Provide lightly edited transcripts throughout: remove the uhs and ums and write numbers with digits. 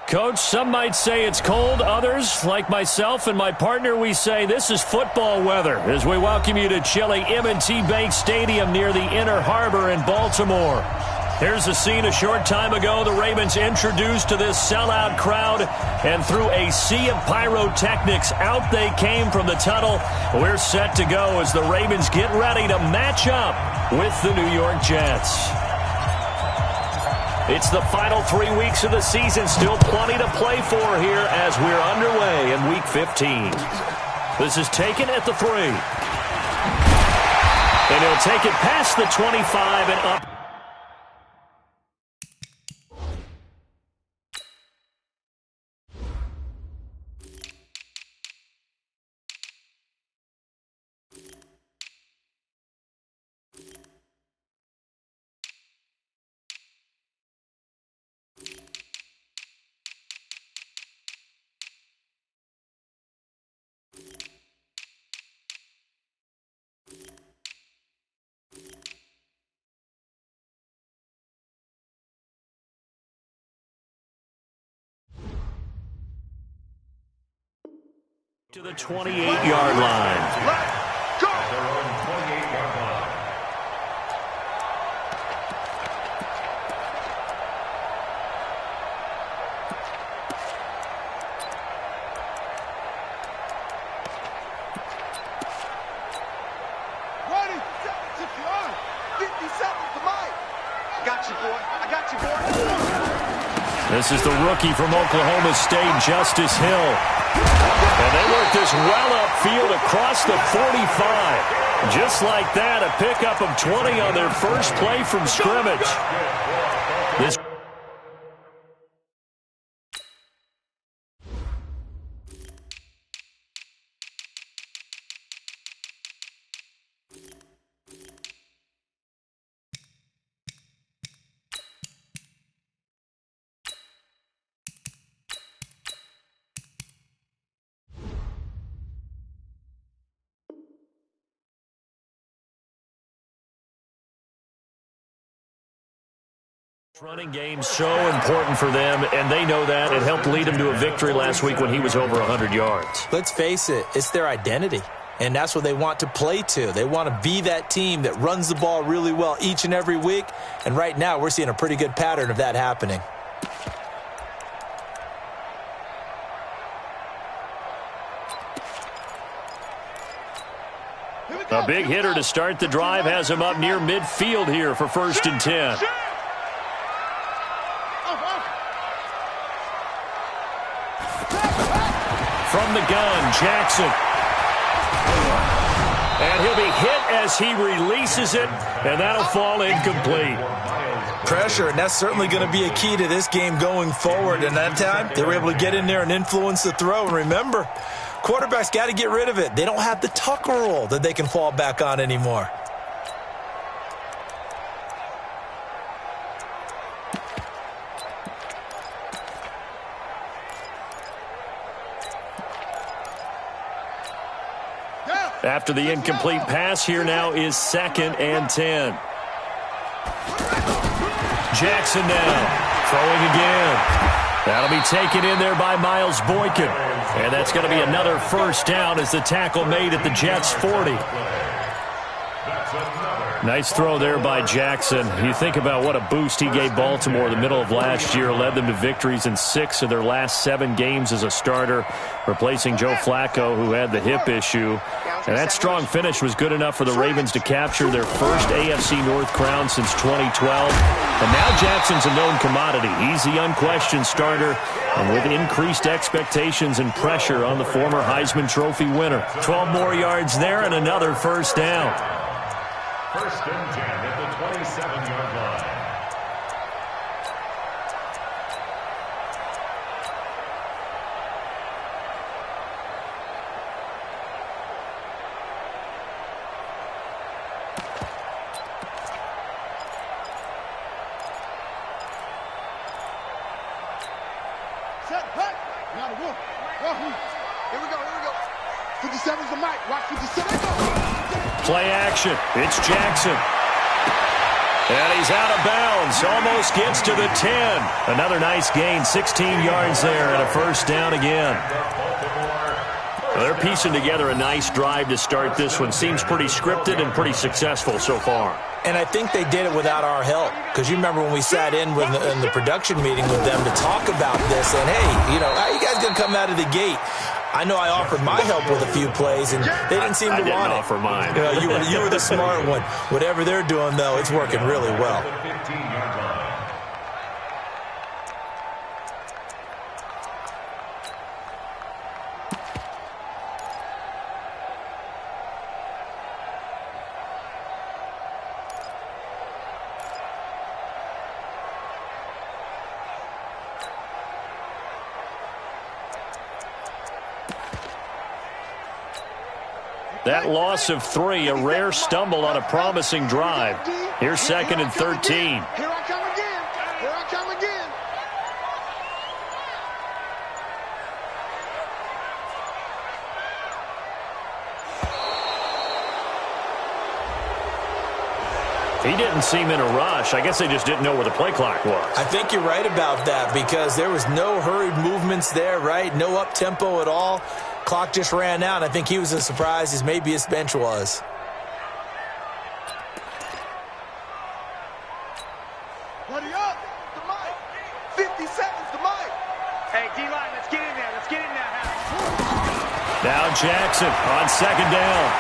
Coach, some might say it's cold. Others, like myself and my partner, we say this is football weather as we welcome you to chilly M&T Bank Stadium near the Inner Harbor in Baltimore. Here's a scene a short time ago. The Ravens introduced to this sellout crowd, and through a sea of pyrotechnics, out they came from the tunnel. We're set to go as the Ravens get ready to match up with the New York Jets. It's the final 3 weeks of the season. Still plenty to play for here as we're underway in Week 15. This is taken at the 3. And he'll take it past the 25 and up. To the 28-yard line. Let's go! Their own 28-yard line. Ready, set, secure. 50 seconds to Mike. I got you, boy. I got you, boy. This is the rookie from Oklahoma State, Justice Hill. And they work this well upfield across the 45. Just like that, a pickup of 20 on their first play from scrimmage. This running game's so important for them, and they know that. It helped lead them to a victory last week when he was over 100 yards. Let's face it, it's their identity, and that's what they want to play to. They want to be that team that runs the ball really well each and every week, and right now we're seeing a pretty good pattern of that happening. A big hitter to start the drive has him up near midfield here for 1st and 10. From the gun, Jackson. And he'll be hit as he releases it, and that'll fall incomplete. Pressure, and that's certainly going to be a key to this game going forward. And that time, they were able to get in there and influence the throw. And remember, quarterbacks got to get rid of it. They don't have the tuck rule that they can fall back on anymore. After the incomplete pass, here now is 2nd and 10. Jackson now, throwing again. That'll be taken in there by Miles Boykin. And that's going to be another first down as the tackle made at the Jets' 40. Nice throw there by Jackson. You think about what a boost he gave Baltimore the middle of last year, led them to victories in 6 of their last 7 games as a starter, replacing Joe Flacco, who had the hip issue. And that strong finish was good enough for the Ravens to capture their first AFC North crown since 2012. And now Jackson's a known commodity. He's the unquestioned starter, and with increased expectations and pressure on the former Heisman Trophy winner. 12 more yards there and another first down. First and 10 at the 27-yard line. Set, hey! Now the wolf. Here we go. 57's the mic. Watch 57. Play action. It's Jackson. And he's out of bounds. Almost gets to the 10. Another nice gain. 16 yards there and a first down again. Well, they're piecing together a nice drive to start this one. Seems pretty scripted and pretty successful so far. And I think they did it without our help. Because you remember when we sat in the production meeting with them to talk about this. And, hey, how you guys going to come out of the gate? I know I offered my help with a few plays, and they didn't seem to want it. I didn't offer mine. You were the smart one. Whatever they're doing, though, it's working really well. That loss of 3, a rare stumble on a promising drive. Here's 2nd and 13. Here I come again. He didn't seem in a rush. I guess they just didn't know where the play clock was. I think you're right about that because there was no hurried movements there, right? No up-tempo at all. Clock just ran out. I think he was as surprised as maybe his bench was. Buddy up. The mic. 50 seconds, the mic. Hey, D-line, let's get in there. Now Jackson on 2nd down.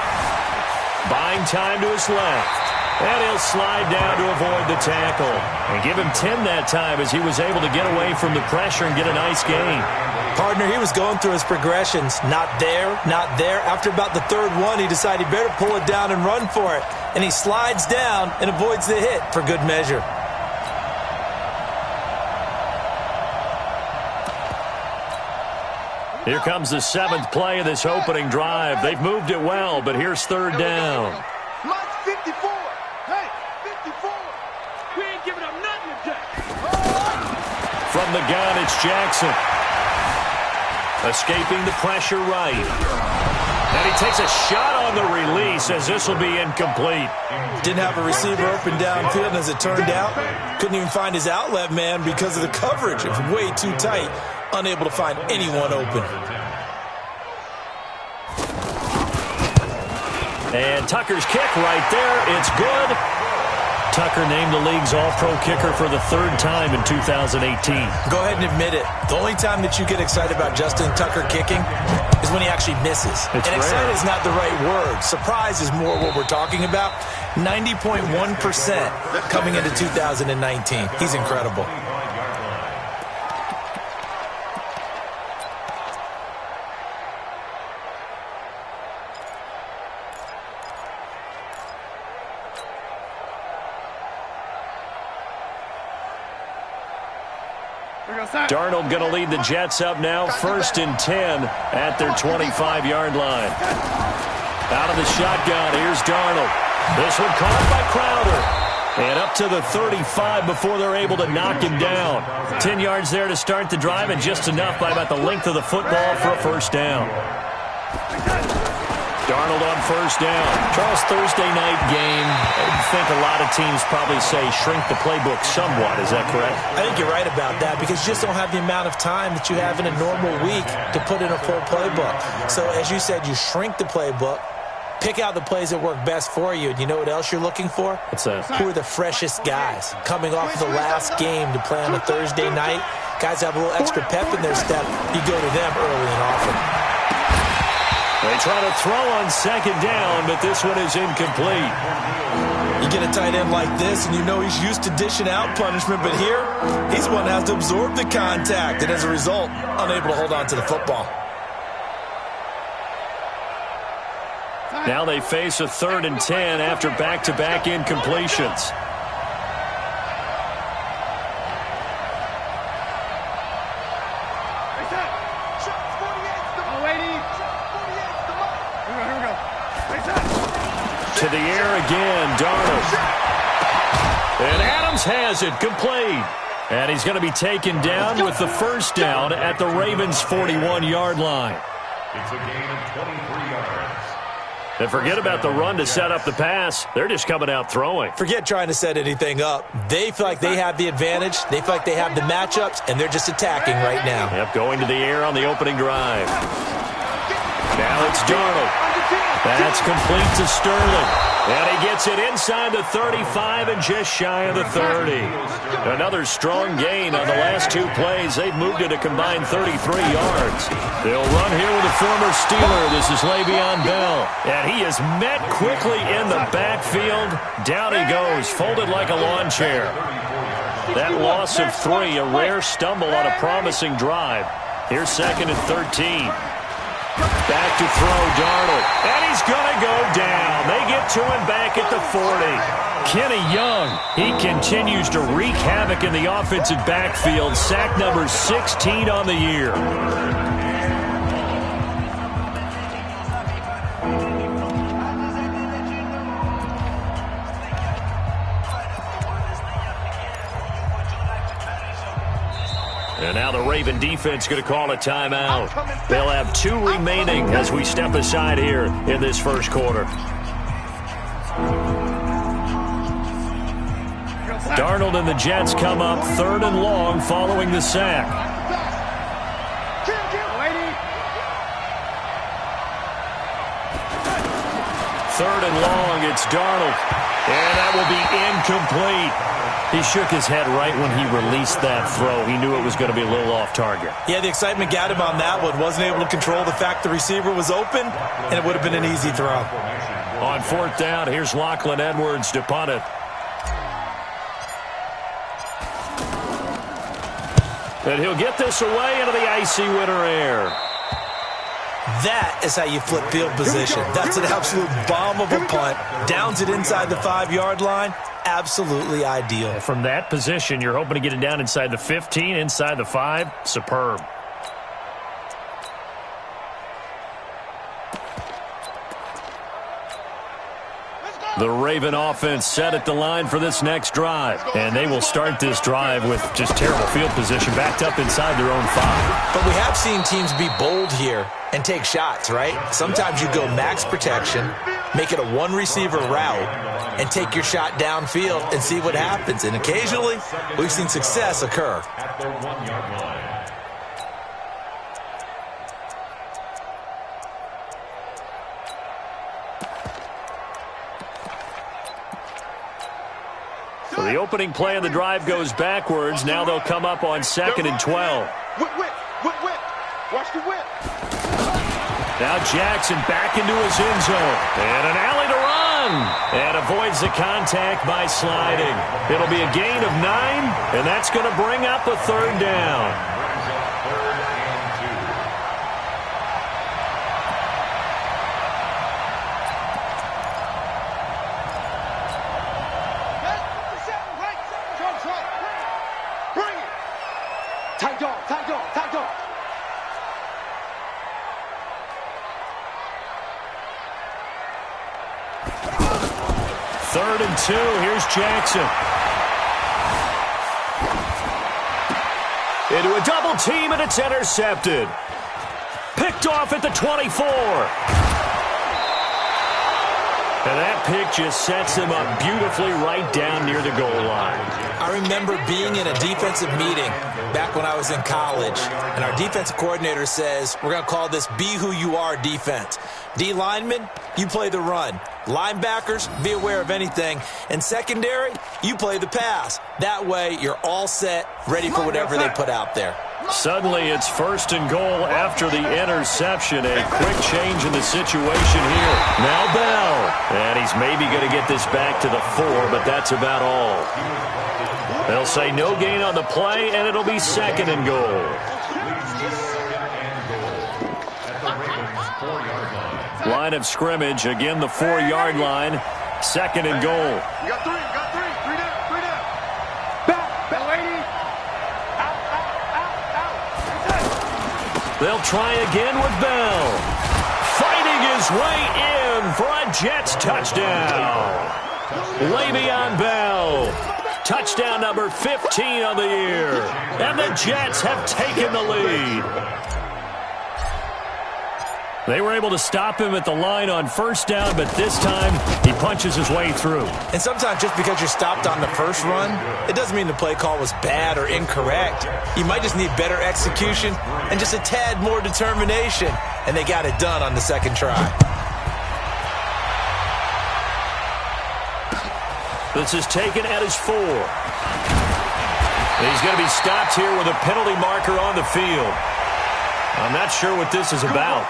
Buying time to his left. And he'll slide down to avoid the tackle. And give him 10 that time as he was able to get away from the pressure and get a nice gain. Partner, he was going through his progressions. Not there, not there. After about the 3rd one, he decided he better pull it down and run for it. And he slides down and avoids the hit for good measure. Here comes the 7th play of this opening drive. They've moved it well, but here's 3rd down. Mike's 54. Hey, 54. We ain't giving up nothing today. From the gun, it's Jackson. Escaping the pressure right. And he takes a shot on the release as this will be incomplete. Didn't have a receiver open downfield, and as it turned out, couldn't even find his outlet man because of the coverage. It was way too tight. Unable to find anyone open. And Tucker's kick right there. It's good. Tucker named the league's all-pro kicker for the 3rd time in 2018. Go ahead and admit it. The only time that you get excited about Justin Tucker kicking is when he actually misses. It's and rare. excited is not the right word. Surprise is more what we're talking about. 90.1% coming into 2019. He's incredible. Darnold going to lead the Jets up now. 1st and 10 at their 25-yard line. Out of the shotgun, here's Darnold. This one caught by Crowder. And up to the 35 before they're able to knock him down. 10 yards there to start the drive, and just enough by about the length of the football for a first down. Darnold on 1st down. Charles, Thursday night game, I think a lot of teams probably say shrink the playbook somewhat. Is that correct? I think you're right about that because you just don't have the amount of time that you have in a normal week to put in a full playbook. So as you said, you shrink the playbook, Pick out the plays that work best for you. And you know what else you're looking for? What's that? Who are the freshest guys? Coming off of the last game to play on a Thursday night, guys have a little extra pep in their step. You go to them early and often. They try to throw on second down, but this one is incomplete. You get a tight end like this, and you know he's used to dishing out punishment, but here, he's the one that has to absorb the contact, and as a result, unable to hold on to the football. Now they face a 3rd and 10 after back-to-back incompletions. To the air again, Darnold. And Adams has it, complete. And he's going to be taken down with the first down at the Ravens' 41-yard line. It's a gain of 23 yards. And forget about the run to set up the pass. They're just coming out throwing. Forget trying to set anything up. They feel like they have the advantage. They feel like they have the matchups, and they're just attacking right now. Yep, going to the air on the opening drive. Now it's Darnold. That's complete to Sterling. And he gets it inside the 35 and just shy of the 30. Another strong gain on the last 2 plays. They've moved it a combined 33 yards. They'll run here with a former Steeler. This is Le'Veon Bell. And he is met quickly in the backfield. Down he goes, folded like a lawn chair. That loss of 3, a rare stumble on a promising drive. Here's 2nd and 13. Back to throw, Darnold. And he's going to go down. They get to him back at the 40. Kenny Young, he continues to wreak havoc in the offensive backfield. Sack number 16 on the year. And now the Raven defense going to call a timeout. They'll have 2 remaining as we step aside here in this first quarter. Darnold and the Jets come up 3rd and long following the sack. 3rd and long, it's Darnold. And that will be incomplete. He shook his head right when he released that throw. He knew it was going to be a little off target. Yeah, the excitement got him on that one. Wasn't able to control the fact the receiver was open, and it would have been an easy throw. On 4th down, here's Lachlan Edwards to punt it. And he'll get this away into the icy winter air. That is how you flip field position. That's an absolute bomb of a punt. Downs it inside the 5-yard line. Absolutely ideal. From that position, you're hoping to get it down inside the 15, inside the 5. Superb. The Raven offense set at the line for this next drive. And they will start this drive with just terrible field position, backed up inside their own 5. But we have seen teams be bold here and take shots, right? Sometimes you go max protection, make it a 1-receiver route, and take your shot downfield and see what happens. And occasionally, we've seen success occur. At their 1-yard line. So the opening play of the drive goes backwards. Now they'll come up on 2nd and 12. Whip. Watch the whip. Now Jackson back into his end zone. And an alley to run. And avoids the contact by sliding. It'll be a gain of 9, and that's going to bring up a 3rd down. Third and 2. Here's Jackson. Into a double team, and it's intercepted. Picked off at the 24. And that pick just sets him up beautifully right down near the goal line. I remember being in a defensive meeting back when I was in college, and our defensive coordinator says, we're going to call this Be Who You Are defense. D linemen, you play the run. Linebackers, be aware of anything. And secondary, you play the pass. That way, you're all set, ready for whatever they put out there. Suddenly, it's 1st and goal after the interception. A quick change in the situation here. Now Bell. And he's maybe going to get this back to the 4, but that's about all. They'll say no gain on the play, and it'll be 2nd and goal. Line of scrimmage, again the 4-yard line. 2nd and goal. You got three. Three down. Back, lady. Out. They'll try again with Bell. Fighting his way in for a Jets touchdown. Le'Veon Bell. Touchdown number 15 on the year. And the Jets have taken the lead. They were able to stop him at the line on 1st down, but this time he punches his way through. And sometimes just because you're stopped on the first run, it doesn't mean the play call was bad or incorrect. You might just need better execution and just a tad more determination. And they got it done on the 2nd try. This is taken at his 4. He's going to be stopped here with a penalty marker on the field. I'm not sure what this is about.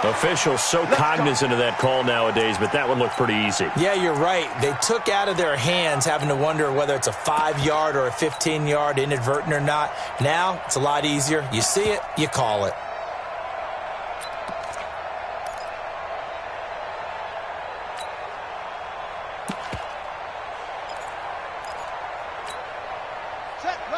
Officials so cognizant of that call nowadays, but that one looked pretty easy. Yeah, you're right. They took out of their hands having to wonder whether it's a 5-yard or a 15-yard inadvertent or not. Now, it's a lot easier. You see it, you call it.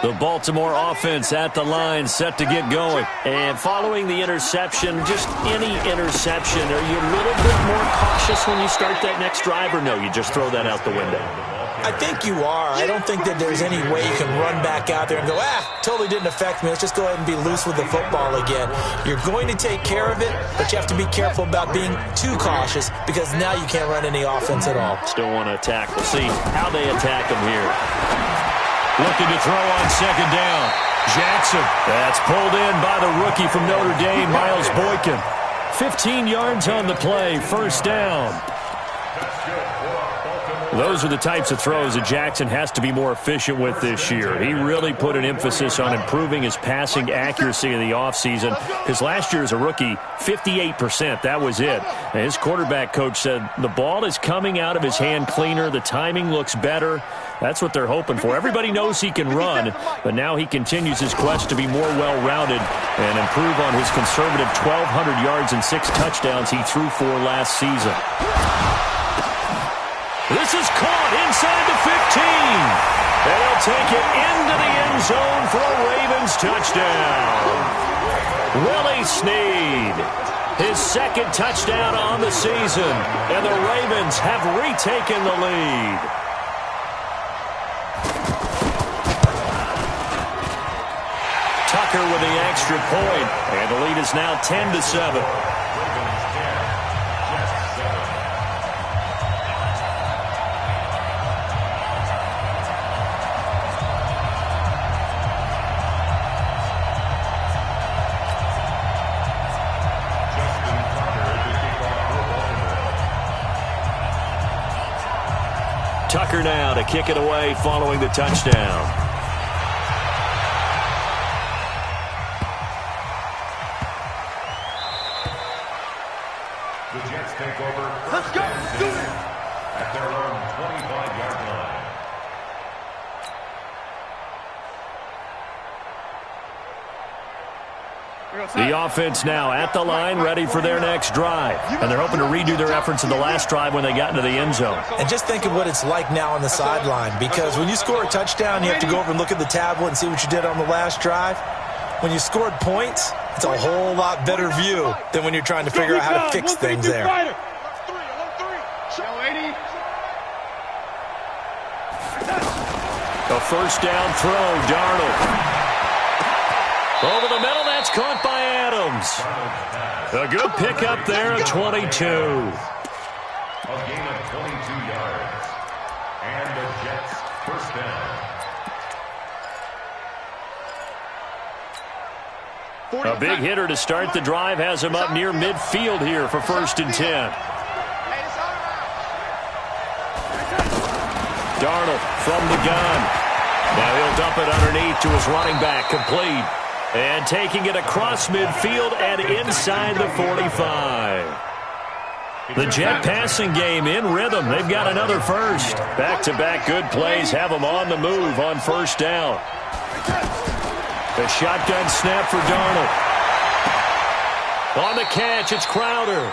The Baltimore offense at the line, set to get going. And following the interception, just any interception, are you a little bit more cautious when you start that next drive, or no, you just throw that out the window? I think you are. I don't think that there's any way you can run back out there and go, totally didn't affect me. Let's just go ahead and be loose with the football again. You're going to take care of it, but you have to be careful about being too cautious because now you can't run any offense at all. Still want to attack. We'll see how they attack them here. Looking to throw on 2nd down. Jackson. That's pulled in by the rookie from Notre Dame, Miles Boykin. 15 yards on the play, 1st down. Those are the types of throws that Jackson has to be more efficient with this year. He really put an emphasis on improving his passing accuracy in the offseason. Because last year as a rookie, 58%, that was it. And his quarterback coach said the ball is coming out of his hand cleaner. The timing looks better. That's what they're hoping for. Everybody knows he can run, but now he continues his quest to be more well-rounded and improve on his conservative 1,200 yards and 6 touchdowns he threw for last season. This is caught inside the 15. And he'll take it into the end zone for a Ravens touchdown. Willie Snead, his 2nd touchdown on the season. And the Ravens have retaken the lead. Tucker with the extra point. And the lead is now 10-7. Tucker now to kick it away following the touchdown. The Jets take over. Let's go. Do it. At their own 25-yard line. The offense now at the line, ready for their next drive. And they're hoping to redo their efforts in the last drive when they got into the end zone. And just think of what it's like now on the sideline, because when you score a touchdown, you have to go over and look at the tablet and see what you did on the last drive. When you scored points, it's a whole lot better view than when you're trying to figure out how to fix things there. A 1st down throw, Darnold. Over the middle, that's caught by Adams. A good pickup there at 22. A gain of 22 yards. And the Jets first down. A big hitter to start the drive has him up near midfield here for 1st and 10. Darnold from the gun. Now he'll dump it underneath to his running back, complete. And taking it across midfield and inside the 45. The Jet passing game in rhythm. They've got another first. Back-to-back good plays have them on the move on 1st down. The shotgun snap for Darnold. On the catch, it's Crowder.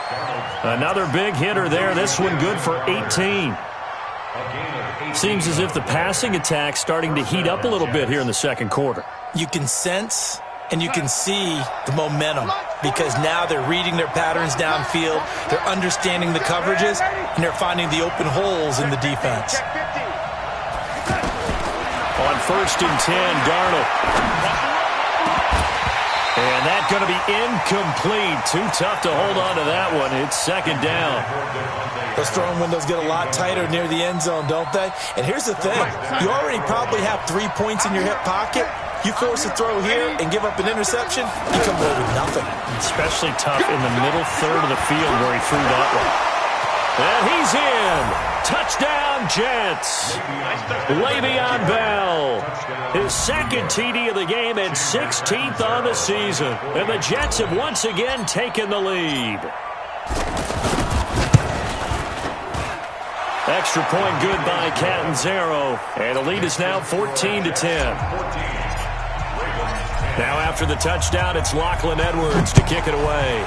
Another big hitter there. This one good for 18. Seems as if the passing attack's starting to heat up a little bit here in the 2nd quarter. You can sense and you can see the momentum because now they're reading their patterns downfield, they're understanding the coverages, and they're finding the open holes in the defense. On 1st and 10, Darnold. And that's going to be incomplete. Too tough to hold on to that one. It's 2nd down. Those throwing windows get a lot tighter near the end zone, don't they? And here's the thing. You already probably have 3 points in your hip pocket. You force a throw here and give up an interception, you come away with nothing. Especially tough in the middle third of the field where he threw that one. And he's in. Touchdown, Jets. Le'Veon Bell. His 2nd TD of the game and 16th on the season. And the Jets have once again taken the lead. Extra point good by Catanzaro. And the lead is now 14-10. Now after the touchdown, it's Lachlan Edwards to kick it away.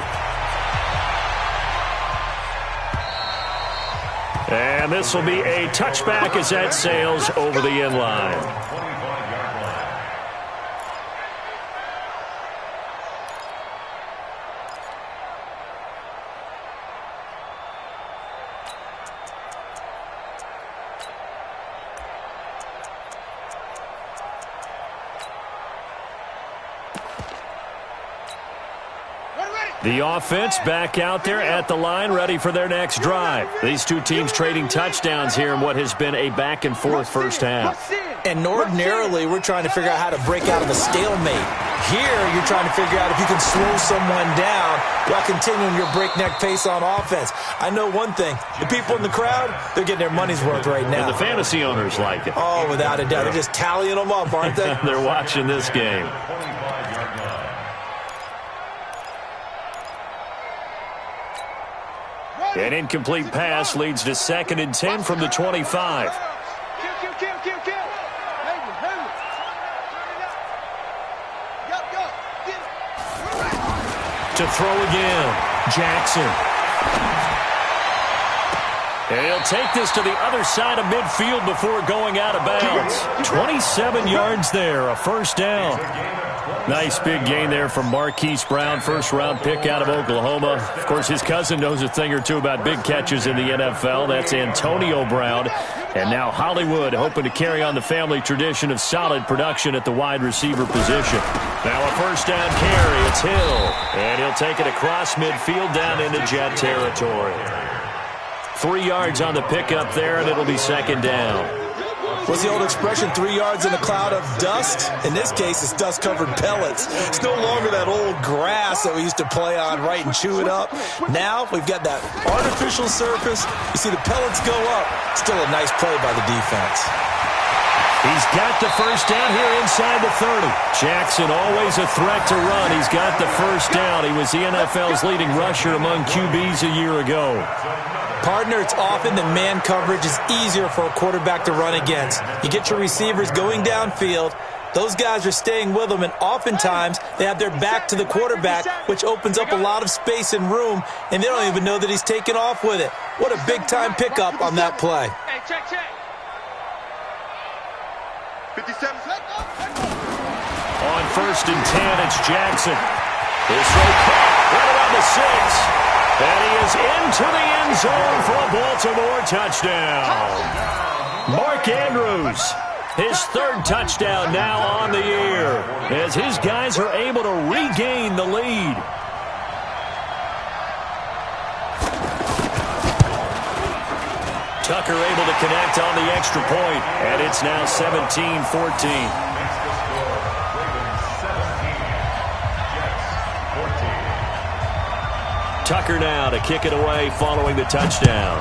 And this will be a touchback as that sails over the end line. The offense back out there at the line, ready for their next drive. These two teams trading touchdowns here in what has been a back-and-forth first half. And ordinarily, we're trying to figure out how to break out of a stalemate. Here, you're trying to figure out if you can slow someone down while continuing your breakneck pace on offense. I know one thing. The people in the crowd, they're getting their money's worth right now. And the fantasy owners like it. Oh, without a doubt. They're just tallying them up, aren't they? They're watching this game. An incomplete pass leads to 2nd and 10 from the 25. To throw again, Jackson. And he'll take this to the other side of midfield before going out of bounds. 27 yards there, a 1st down. Nice big gain there from Marquise Brown, 1st-round pick out of Oklahoma. Of course, his cousin knows a thing or two about big catches in the NFL. That's Antonio Brown. And now Hollywood hoping to carry on the family tradition of solid production at the wide receiver position. Now a 1st down carry. It's Hill. And he'll take it across midfield down into Jet territory. 3 yards on the pickup there, and it'll be 2nd down. What's the old expression, 3 yards in a cloud of dust? In this case, it's dust-covered pellets. It's no longer that old grass that we used to play on, right, and chew it up. Now we've got that artificial surface. You see the pellets go up. Still a nice play by the defense. He's got the 1st down here inside the 30. Jackson always a threat to run. He's got the 1st down. He was the NFL's leading rusher among QBs a year ago. Partner, it's often that man coverage is easier for a quarterback to run against. You get your receivers going downfield. Those guys are staying with them, and oftentimes they have their back to the quarterback, which opens up a lot of space and room, and they don't even know that he's taken off with it. What a big-time pickup on that play. Hey, check. 57. On 1st and 10, it's Jackson. His throw caught right around the 6. And he is into the end zone for a Baltimore touchdown. Mark Andrews, his 3rd touchdown now on the year, as his guys are able to regain the lead. Tucker able to connect on the extra point, and it's now 17-14. Tucker now to kick it away following the touchdown.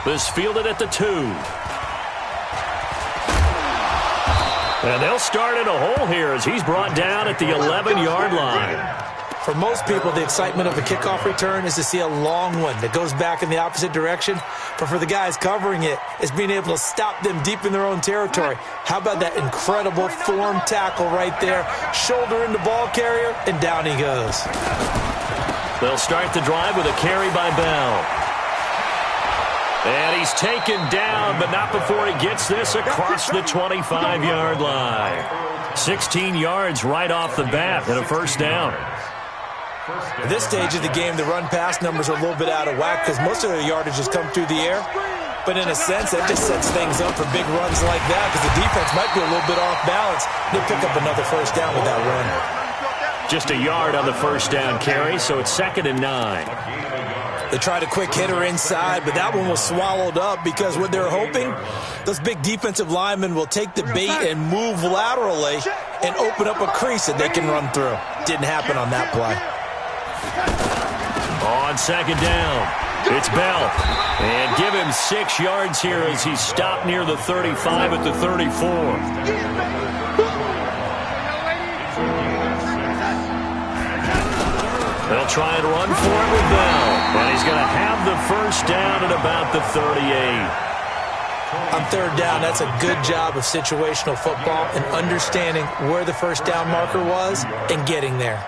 This fielded at the 2. And they'll start in a hole here as he's brought down at the 11-yard line. For most people, the excitement of a kickoff return is to see a long one that goes back in the opposite direction. But for the guys covering it, it's being able to stop them deep in their own territory. How about that incredible form tackle right there? Shoulder into ball carrier, and down he goes. They'll start the drive with a carry by Bell. And he's taken down, but not before he gets this across the 25-yard line. 16 yards right off the bat and a first down. At this stage of the game, the run-pass numbers are a little bit out of whack because most of their yardage has come through the air. But in a sense, that just sets things up for big runs like that because the defense might be a little bit off balance. They'll pick up another first down with that run. Just a yard on the first down carry, so it's 2nd and 9. They tried a quick hitter inside, but that one was swallowed up because what they're hoping, those big defensive linemen will take the bait and move laterally and open up a crease that they can run through. Didn't happen on that play. On 2nd down, it's Bell. And give him 6 yards here as he's stopped near the 35 at the 34. They'll try and run for it with Bell. And he's going to have the first down at about the 38. On 3rd down, that's a good job of situational football and understanding where the first down marker was and getting there.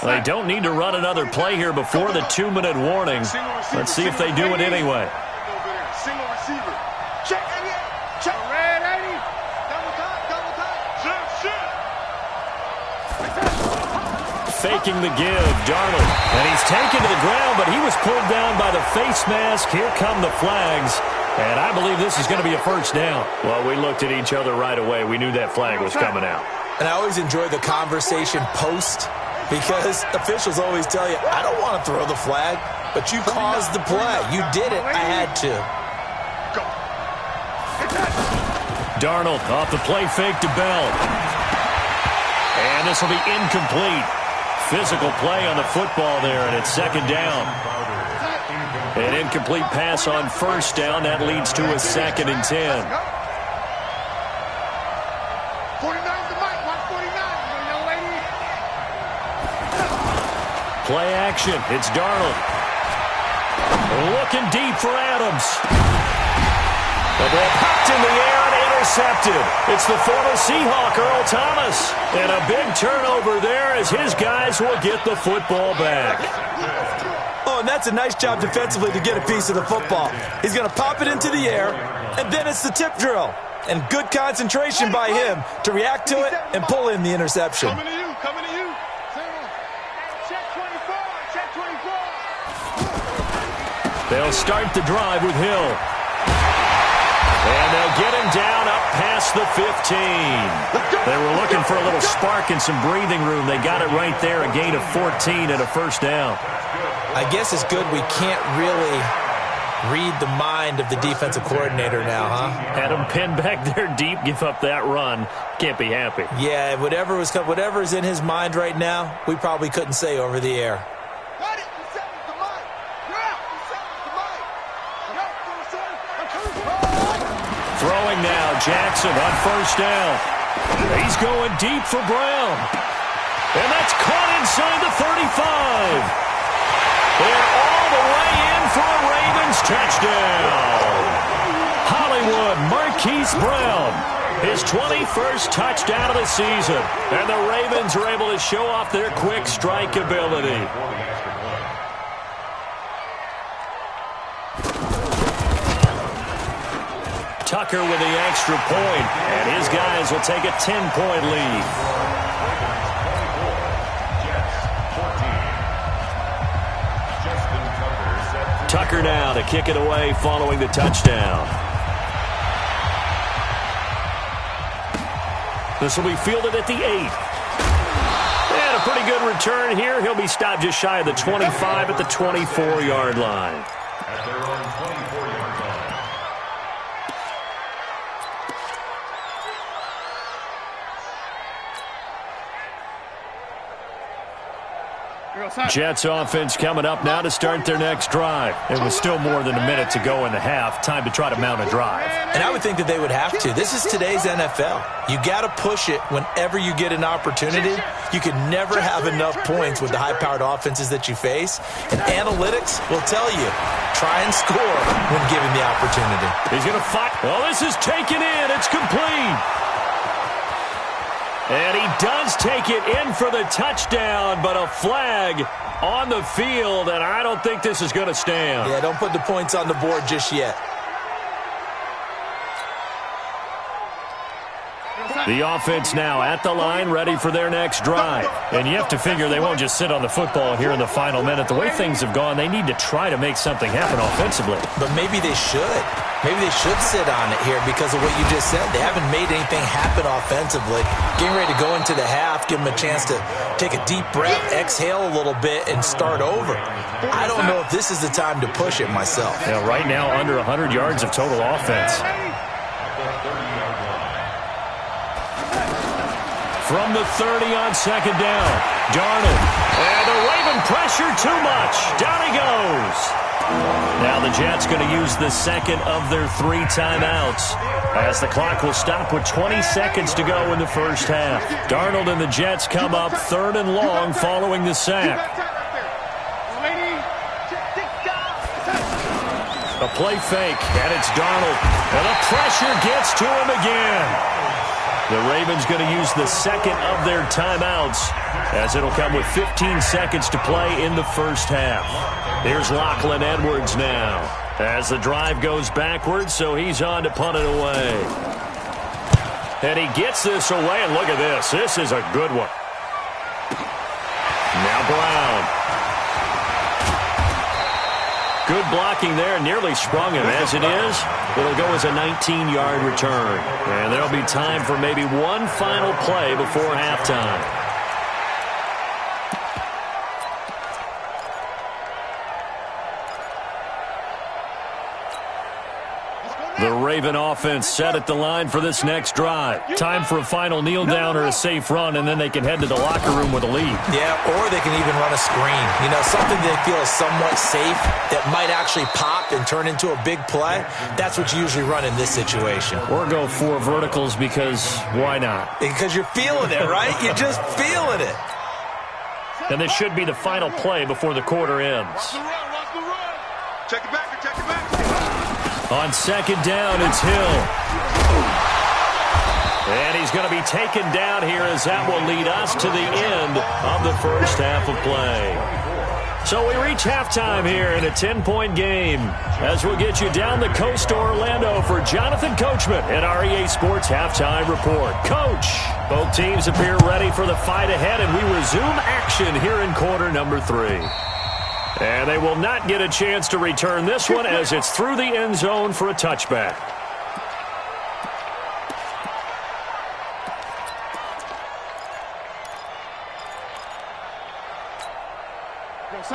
They don't need to run another play here before the 2-minute warning. Let's see if they do it anyway. Single receiver. Check. Check. Red 80. Double time. Shift. Faking the give, Darnold. And he's taken to the ground, but he was pulled down by the face mask. Here come the flags. And I believe this is going to be a first down. Well, we looked at each other right away. We knew that flag was coming out. And I always enjoy the conversation post because officials always tell you, I don't want to throw the flag, but you caused the play. You did it. I had to. Darnold off the play fake to Bell. And this will be incomplete. Physical play on the football there, and it's 2nd down. An incomplete pass on 1st down. That leads to a 2nd and 10. 49's the mic. Watch 49. Play action. It's Darnold. Looking deep for Adams. The ball popped in the air and intercepted. It's the former Seahawk, Earl Thomas. And a big turnover there as his guys will get the football back. Oh, and that's a nice job defensively to get a piece of the football. He's going to pop it into the air, and then it's the tip drill. And good concentration by him to react to it and pull in the interception. Coming to you. Check 24. Check 24. They'll start the drive with Hill. And they'll get him down up past the 15. They were looking for a little spark and some breathing room. They got it right there, a gain of 14 and a first down. I guess it's good we can't really read the mind of the defensive coordinator now, huh? Had him pinned back there deep, give up that run. Can't be happy. Yeah, whatever's in his mind right now, we probably couldn't say over the air. Got it. You set the mic. You're out. You set the mic. Throwing now, Jackson on 1st down. He's going deep for Brown. And that's caught inside the 35. And all the way in for a Ravens touchdown. Hollywood Marquise Brown, his 21st touchdown of the season. And the Ravens are able to show off their quick strike ability. Tucker with the extra point, and his guys will take a 10-point lead. Tucker now to kick it away following the touchdown. This will be fielded at the 8. And a pretty good return here. He'll be stopped just shy of the 25 at the 24-yard line. At their own 24-yard line. Jets offense coming up now to start their next drive. It was still more than a minute to go in the half. Time to try to mount a drive. And I would think that they would have to. This is today's NFL. You got to push it whenever you get an opportunity. You can never have enough points with the high-powered offenses that you face. And analytics will tell you, try and score when given the opportunity. He's going to fight. Well, this is taken in. It's complete. And he does take it in for the touchdown, but a flag on the field, and I don't think this is going to stand. Yeah, don't put the points on the board just yet. The offense now at the line, ready for their next drive. And you have to figure they won't just sit on the football here in the final minute. The way things have gone, they need to try to make something happen offensively. But maybe they should. Maybe they should sit on it here because of what you just said. They haven't made anything happen offensively. Getting ready to go into the half, give them a chance to take a deep breath, exhale a little bit, and start over. I don't know if this is the time to push it myself. Yeah, right now, under 100 yards of total offense. From the 30 on second down, Darnold. And the Raven pressure too much. Down he goes. Now the Jets going to use the second of their 3 timeouts as the clock will stop with 20 seconds to go in the first half. Darnold and the Jets come up 3rd and long following the sack. A play fake, and it's Darnold. And the pressure gets to him again. The Ravens going to use the second of their timeouts as it'll come with 15 seconds to play in the first half. Here's Lachlan Edwards now as the drive goes backwards, so he's on to punt it away. And he gets this away, and look at this. This is a good one. Now Brown. Good blocking there, nearly sprung him. As it is, it'll go as a 19-yard return. And there'll be time for maybe one final play before halftime. The Raven offense set at the line for this next drive. Time for a final kneel down or a safe run, and then they can head to the locker room with a lead. Yeah, or they can even run a screen. You know, something they feel is somewhat safe that might actually pop and turn into a big play. That's what you usually run in this situation. Or go 4 verticals because why not? Because you're feeling it, right? You're just feeling it. And this should be the final play before the quarter ends. Watch the run. Check it back, check it back. On second down, it's Hill. And he's going to be taken down here as that will lead us to the end of the first half of play. So we reach halftime here in a 10-point game as we'll get you down the coast to Orlando for Jonathan Coachman at our EA Sports Halftime Report. Coach, both teams appear ready for the fight ahead, and we resume action here in quarter number 3. And they will not get a chance to return this one as it's through the end zone for a touchback.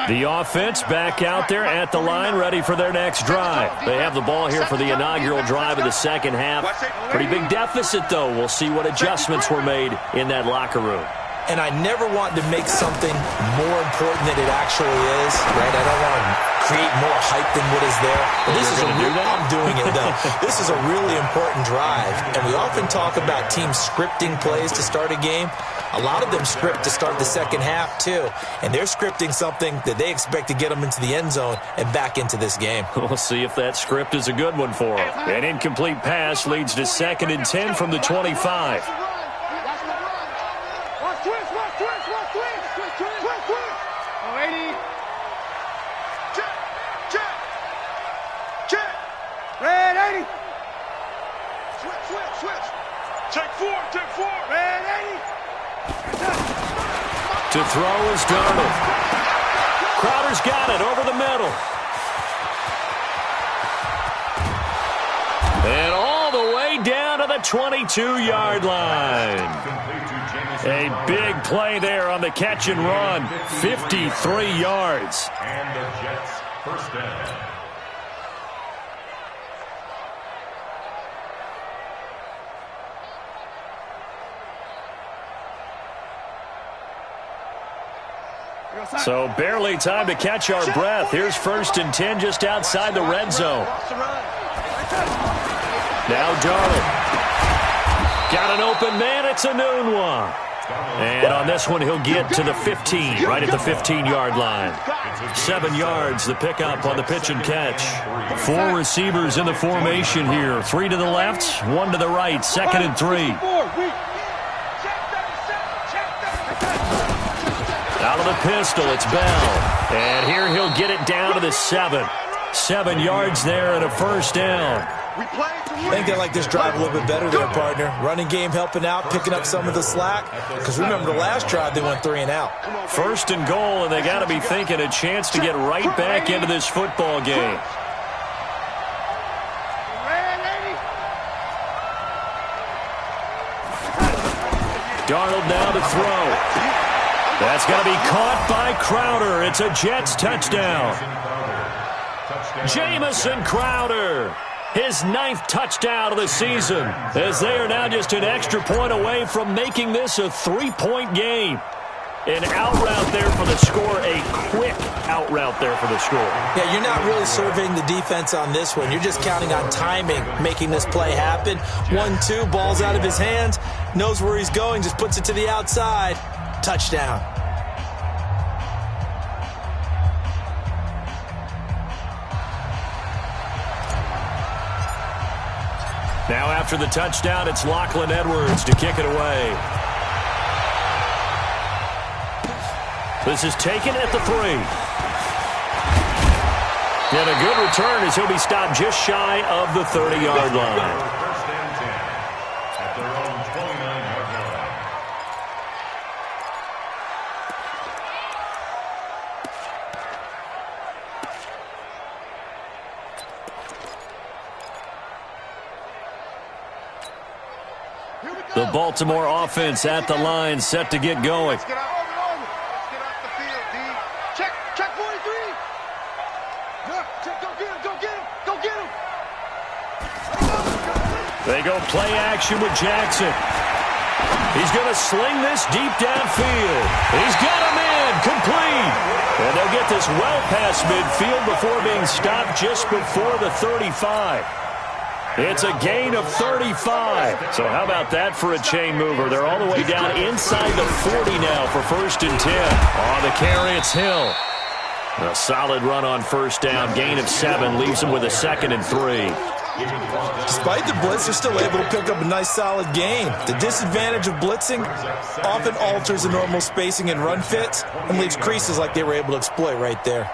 The offense back out there at the line, ready for their next drive. They have the ball here for the inaugural drive of the second half. Pretty big deficit, though. We'll see what adjustments were made in that locker room. And I never want to make something more important than it actually is, right? I don't want to create more hype than what is there. But this is I'm doing it, though. This is a really important drive. And we often talk about teams scripting plays to start a game. A lot of them script to start the second half, too. And they're scripting something that they expect to get them into the end zone and back into this game. We'll see if that script is a good one for them. An incomplete pass leads to 2nd and 10 from the 25. Red 80. Switch. Take 4. Red 80. To throw is Darnold. Crowder's got it over the middle. And all the way down to the 22-yard line. A big play there on the catch and run. 53 yards. And the Jets first down. So barely time to catch our breath. Here's 1st and 10 just outside the red zone. Now Darnold. Got an open man. It's a noon one. And on this one, he'll get to the 15, right at the 15-yard line. 7 yards, the pickup on the pitch and catch. 4 receivers in the formation here. 3 to the left, 1 to the right. 2nd and 3. Out of the pistol, it's Bell. And here he'll get it down to the 7. 7 yards there and a first down. I think they like this drive a little bit better there, partner. Running game helping out, picking up some of the slack. Because remember, the last drive, they went 3 and out. 1st and goal, and they got to be thinking a chance to get right back into this football game. Darnold now to throw. That's going to be caught by Crowder. It's a Jets touchdown. Jamison Crowder, his 9th touchdown of the season, as they are now just an extra point away from making this a 3-point game. An out route there for the score, a quick out route there for the score. Yeah, you're not really surveying the defense on this one. You're just counting on timing, making this play happen. 1-2, ball's out of his hands, knows where he's going, just puts it to the outside. Touchdown. Now after the touchdown, it's Lachlan Edwards to kick it away. This is taken at the 3. And a good return as he'll be stopped just shy of the 30-yard line. First and 10 at their own 29-yard line. The Baltimore offense at the line, set to get going. Let's get off the field, D. Check 43. Go get him. Go get him. They go play action with Jackson. He's going to sling this deep downfield. He's got him in, complete. And they'll get this well past midfield before being stopped just before the 35. It's a gain of 35. So how about that for a chain mover? They're all the way down inside the 40 now for 1st and 10. On the carry, it's Hill. A solid run on 1st down. Gain of 7 leaves them with a 2nd and 3. Despite the blitz, they're still able to pick up a nice, solid game. The disadvantage of blitzing often alters the normal spacing and run fits and leaves creases like they were able to exploit right there.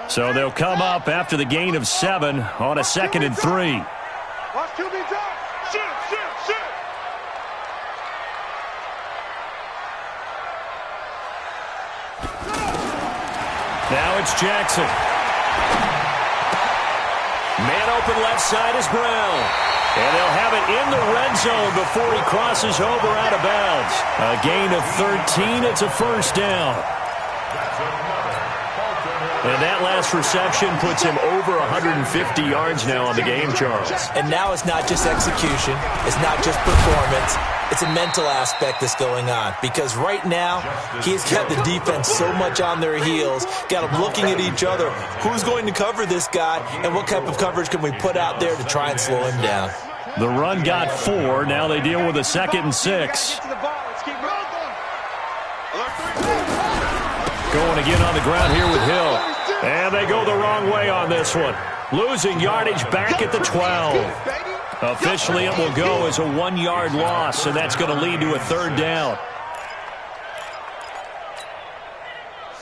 So they'll come up after the gain of 7 on a 2nd and 3. Watch QB drop. Shoot. Now it's Jackson. Man open left side is Brown. And they'll have it in the red zone before he crosses over out of bounds. A gain of 13. It's a 1st down. And that last reception puts him over 150 yards now on the game, Charles. And now it's not just execution. It's not just performance. It's a mental aspect that's going on. Because right now, he's got the defense so much on their heels, got them looking at each other. Who's going to cover this guy, and what type of coverage can we put out there to try and slow him down? The run got 4. Now they deal with a 2nd and 6. Going again on the ground here with Hill. And they go the wrong way on this one. Losing yardage back at the 12. Officially, it will go as a 1-yard loss, and that's going to lead to a 3rd down.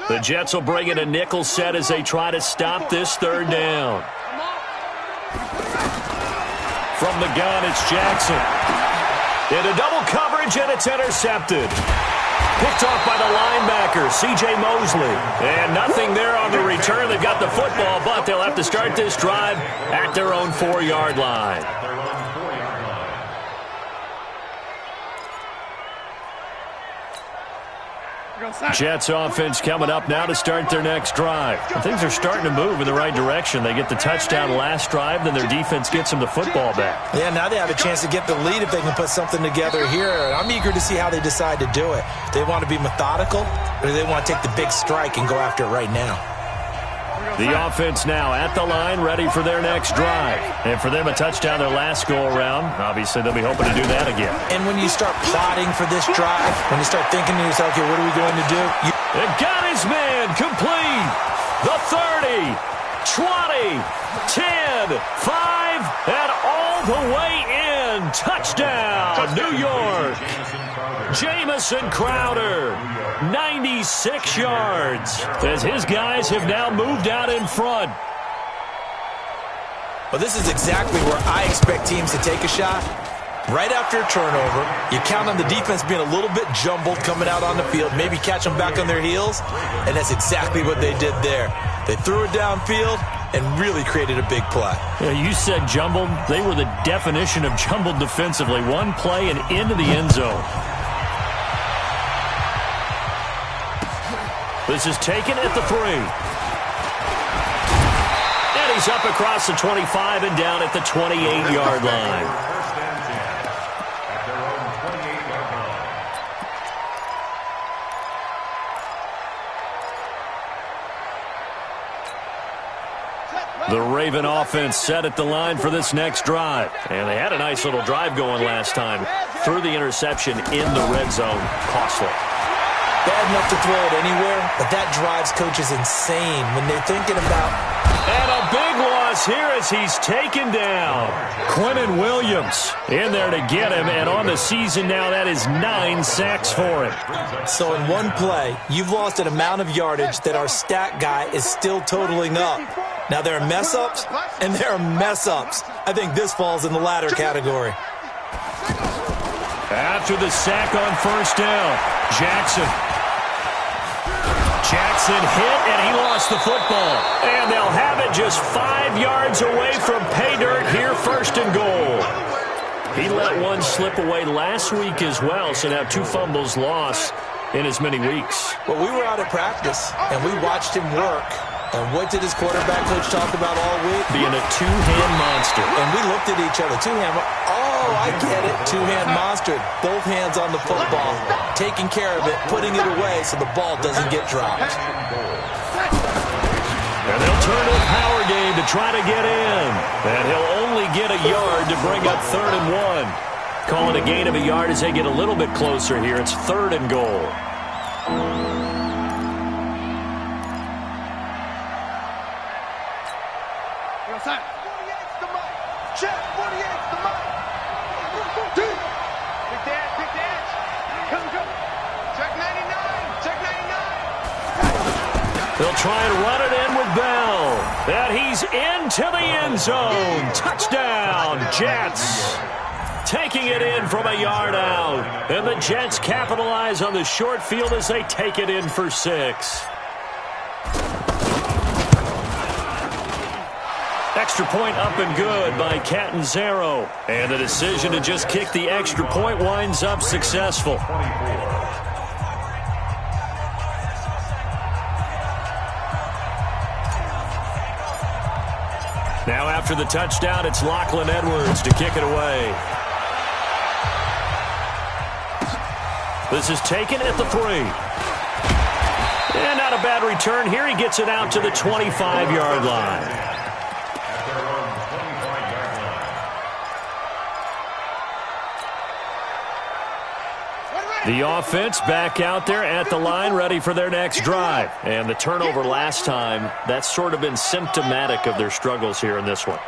The Jets will bring in a nickel set as they try to stop this 3rd down. From the gun, it's Jackson. Into double coverage, and it's intercepted. Picked off by the linebacker, C.J. Mosley. And nothing there on the return. They've got the football, but they'll have to start this drive at their own 4-yard line. Jets offense coming up now to start their next drive. Things are starting to move in the right direction. They get the touchdown last drive, then their defense gets them the football back. Yeah, now they have a chance to get the lead if they can put something together here. I'm eager to see how they decide to do it. Do they want to be methodical, or do they want to take the big strike and go after it right now? The offense now at the line, ready for their next drive. And for them, a touchdown their last go-around. Obviously, they'll be hoping to do that again. And when you start plotting for this drive, when you start thinking to yourself, okay, what are we going to do? It got his man complete. The 30, 20, 10, 5, and all the way in. Touchdown, New York. Jamison Crowder, 96 yards, as his guys have now moved out in front. Well, this is exactly where I expect teams to take a shot. Right after a turnover, you count on the defense being a little bit jumbled coming out on the field, maybe catch them back on their heels, and that's exactly what they did there. They threw it downfield and really created a big play. Yeah, you said jumbled. They were the definition of jumbled defensively. One play and into the end zone. This is taken at the 3. And he's up across the 25 and down at the 28-yard line. The Raven offense set at the line for this next drive. And they had a nice little drive going last time. Threw the interception in the red zone. Costly. Bad enough to throw it anywhere, but that drives coaches insane when they're thinking about... And a big loss here as he's taken down. Quinnen Williams in there to get him, and on the season now, that is 9 sacks for him. So in one play, you've lost an amount of yardage that our stat guy is still totaling up. Now, there are mess-ups, and there are mess-ups. I think this falls in the latter category. After the sack on first down, Jackson hit, and he lost the football. And they'll have it just 5 yards away from pay dirt here, first and goal. He let one slip away last week as well, so now 2 fumbles lost in as many weeks. Well, we were out at practice, and we watched him work. And what did his quarterback coach talk about all week? Being a two-hand monster. And we looked at each other. Two-hand. Oh, I get it. Two-hand monster. Both hands on the football. Taking care of it. Putting it away so the ball doesn't get dropped. And they'll turn to the power game to try to get in. And he'll only get a yard to bring up 3rd and 1. Call it a gain of a yard as they get a little bit closer here. It's 3rd and goal. They'll try and run it in with Bell. And he's into the end zone. Touchdown, Jets. Taking it in from a yard out. And the Jets capitalize on the short field as they take it in for 6. Extra point up and good by Catanzaro. And the decision to just kick the extra point winds up successful. Now after the touchdown, it's Lachlan Edwards to kick it away. This is taken at the 3. And not a bad return here. He gets it out to the 25-yard line. The offense back out there at the line, ready for their next drive. And the turnover last time, that's sort of been symptomatic of their struggles here in this one.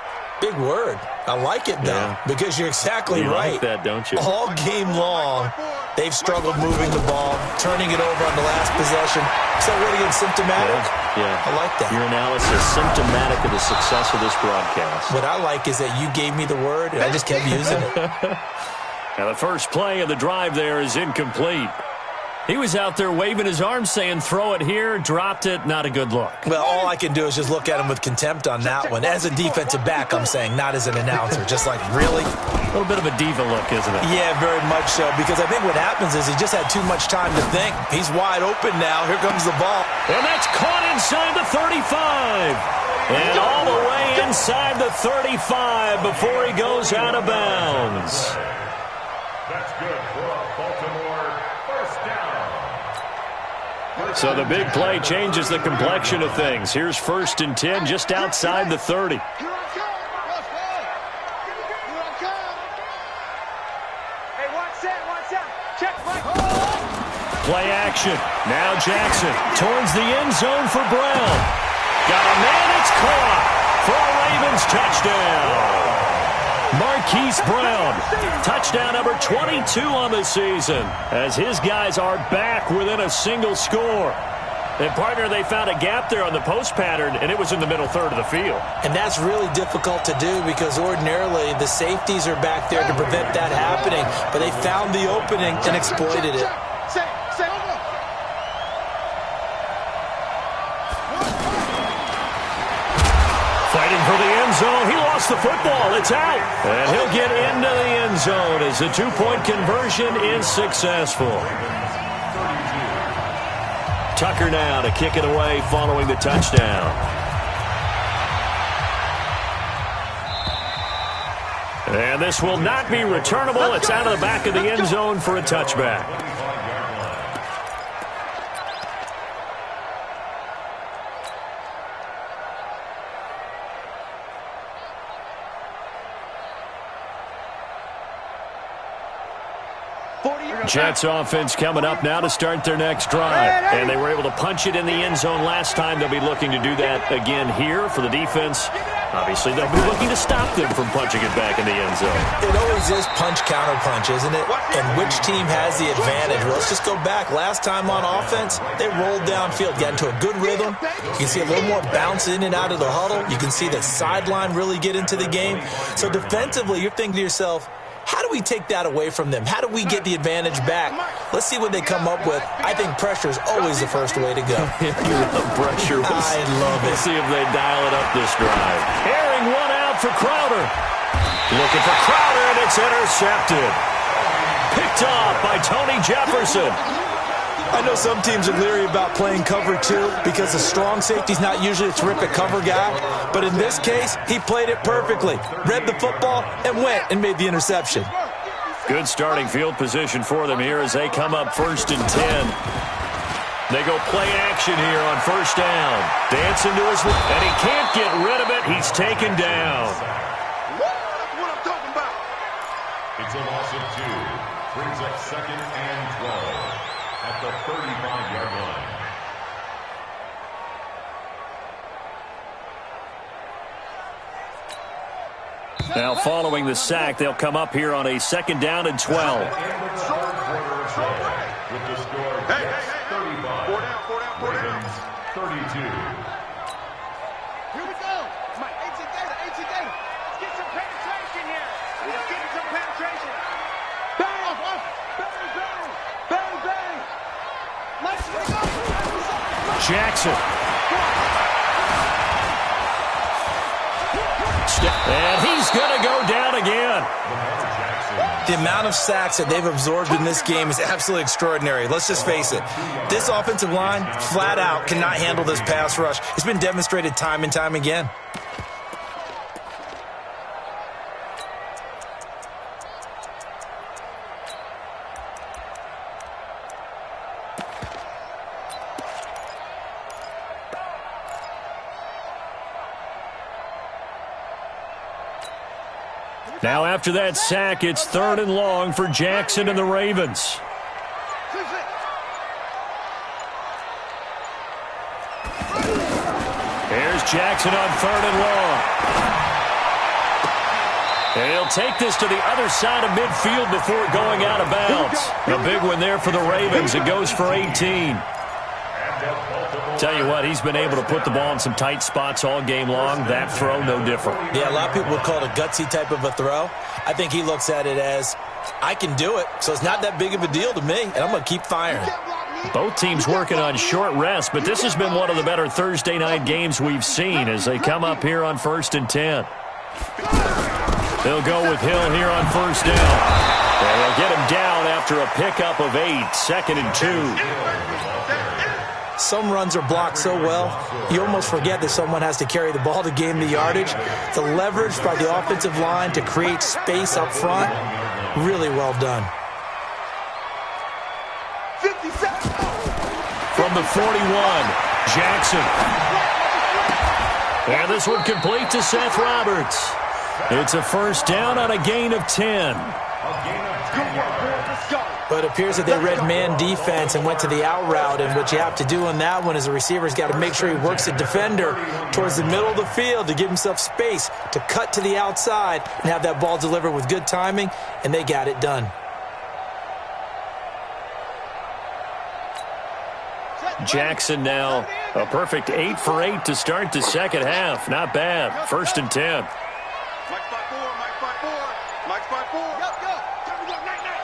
Big word. I like it, though, because you're exactly right. You like that, don't you? All game long, they've struggled moving the ball, turning it over on the last possession. So what again, symptomatic? Yeah. I like that. Your analysis, symptomatic of the success of this broadcast. What I like is that you gave me the word, and I just kept using it. Now the first play of the drive there is incomplete. He was out there waving his arms saying, throw it here, dropped it, not a good look. Well, all I can do is just look at him with contempt on that one. As a defensive back, I'm saying, not as an announcer. Just like, really? A little bit of a diva look, isn't it? Yeah, very much so, because I think what happens is he just had too much time to think. He's wide open now. Here comes the ball. And that's caught inside the 35. And all the way inside the 35 before he goes out of bounds. That's good for a Baltimore first down. So the big play changes the complexion of things. Here's 1st and 10 just outside the 30. Here I come. Here I come. Hey, watch out. Check right. Play action. Now Jackson towards the end zone for Brown. Got a man, it's caught for a Ravens touchdown. Marquise Brown, touchdown number 22 on the season, as his guys are back within a single score. And, partner, they found a gap there on the post pattern, and it was in the middle third of the field. And that's really difficult to do because ordinarily the safeties are back there to prevent that happening. But they found the opening and exploited it. Fighting for the end zone. He lost the football. It's out. And he'll get into the end zone as the two-point conversion is successful. Tucker now to kick it away following the touchdown. And this will not be returnable. It's out of the back of the end zone for a touchback. Jets offense coming up now to start their next drive. And they were able to punch it in the end zone last time. They'll be looking to do that again here for the defense. Obviously, they'll be looking to stop them from punching it back in the end zone. It always is punch-counter-punch, isn't it? And which team has the advantage? Well, let's just go back. Last time on offense, they rolled downfield, got into a good rhythm. You can see a little more bounce in and out of the huddle. You can see the sideline really get into the game. So defensively, you're thinking to yourself, how do we take that away from them? How do we get the advantage back? Let's see what they come up with. I think pressure is always the first way to go. You love pressure. I love it. We'll see if they dial it up this drive. Airing one out for Crowder. Looking for Crowder, and it's intercepted. Picked off by Tony Jefferson. I know some teams are leery about playing cover two because the strong safety's not usually a terrific cover guy. But in this case, he played it perfectly. Read the football and went and made the interception. Good starting field position for them here as they come up 1st and 10. They go play action here on 1st down. Dancing to his left, and he can't get rid of it. He's taken down. That's what I'm talking about. It's a loss of 2. Brings up 2nd and 12 at the 35-yard line. Now following the sack, they'll come up here on a 2nd down and 12. With the score, 35. Ravens 32. Here we go. Mike, HC Data. Let's get some penetration here. Let's get some penetration. Bang, off. Bang, bang. Let's go. Jackson. And he's going to go down again. The amount of sacks that they've absorbed in this game is absolutely extraordinary. Let's just face it. This offensive line, flat out, cannot handle this pass rush. It's been demonstrated time and time again. Now after that sack, it's 3rd and long for Jackson and the Ravens. Here's Jackson on 3rd and long. And he'll take this to the other side of midfield before going out of bounds. A big one there for the Ravens. It goes for 18. Tell you what, he's been able to put the ball in some tight spots all game long. That throw, no different. Yeah, a lot of people would call it a gutsy type of a throw. I think he looks at it as, I can do it, so it's not that big of a deal to me, and I'm going to keep firing. Both teams working on short rest, but this has been one of the better Thursday night games we've seen as they come up here on 1st and 10. They'll go with Hill here on 1st down. And they'll get him down after a pickup of 8, 2nd and 2. Some runs are blocked so well, you almost forget that someone has to carry the ball to gain the yardage. The leverage by the offensive line to create space up front, really well done. 57. From the 41, Jackson. And this one complete to Seth Roberts. It's a 1st down on a gain of 10. But it appears that they read man defense and went to the out route, and what you have to do on that one is the receiver's got to make sure he works the defender towards the middle of the field to give himself space to cut to the outside and have that ball delivered with good timing, and they got it done. Jackson now a perfect 8 for 8 to start the second half. Not bad. 1st and 10. Mike 5-4, Mike 5-4, Mike 5-4. Go, go. Time to go, night, night.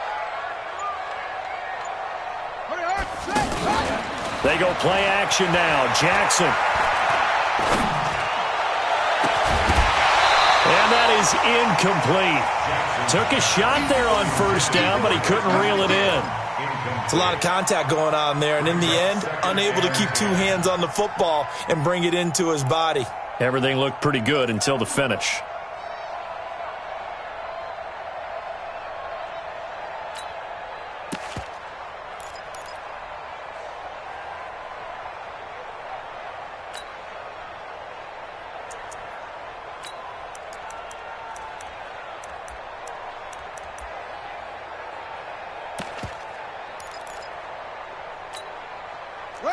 Hurry, hurry, They go play action now. Jackson. And that is incomplete. Took a shot there on 1st down, but he couldn't reel it in. It's a lot of contact going on there, and in the end, unable to keep 2 hands on the football and bring it into his body. Everything looked pretty good until the finish.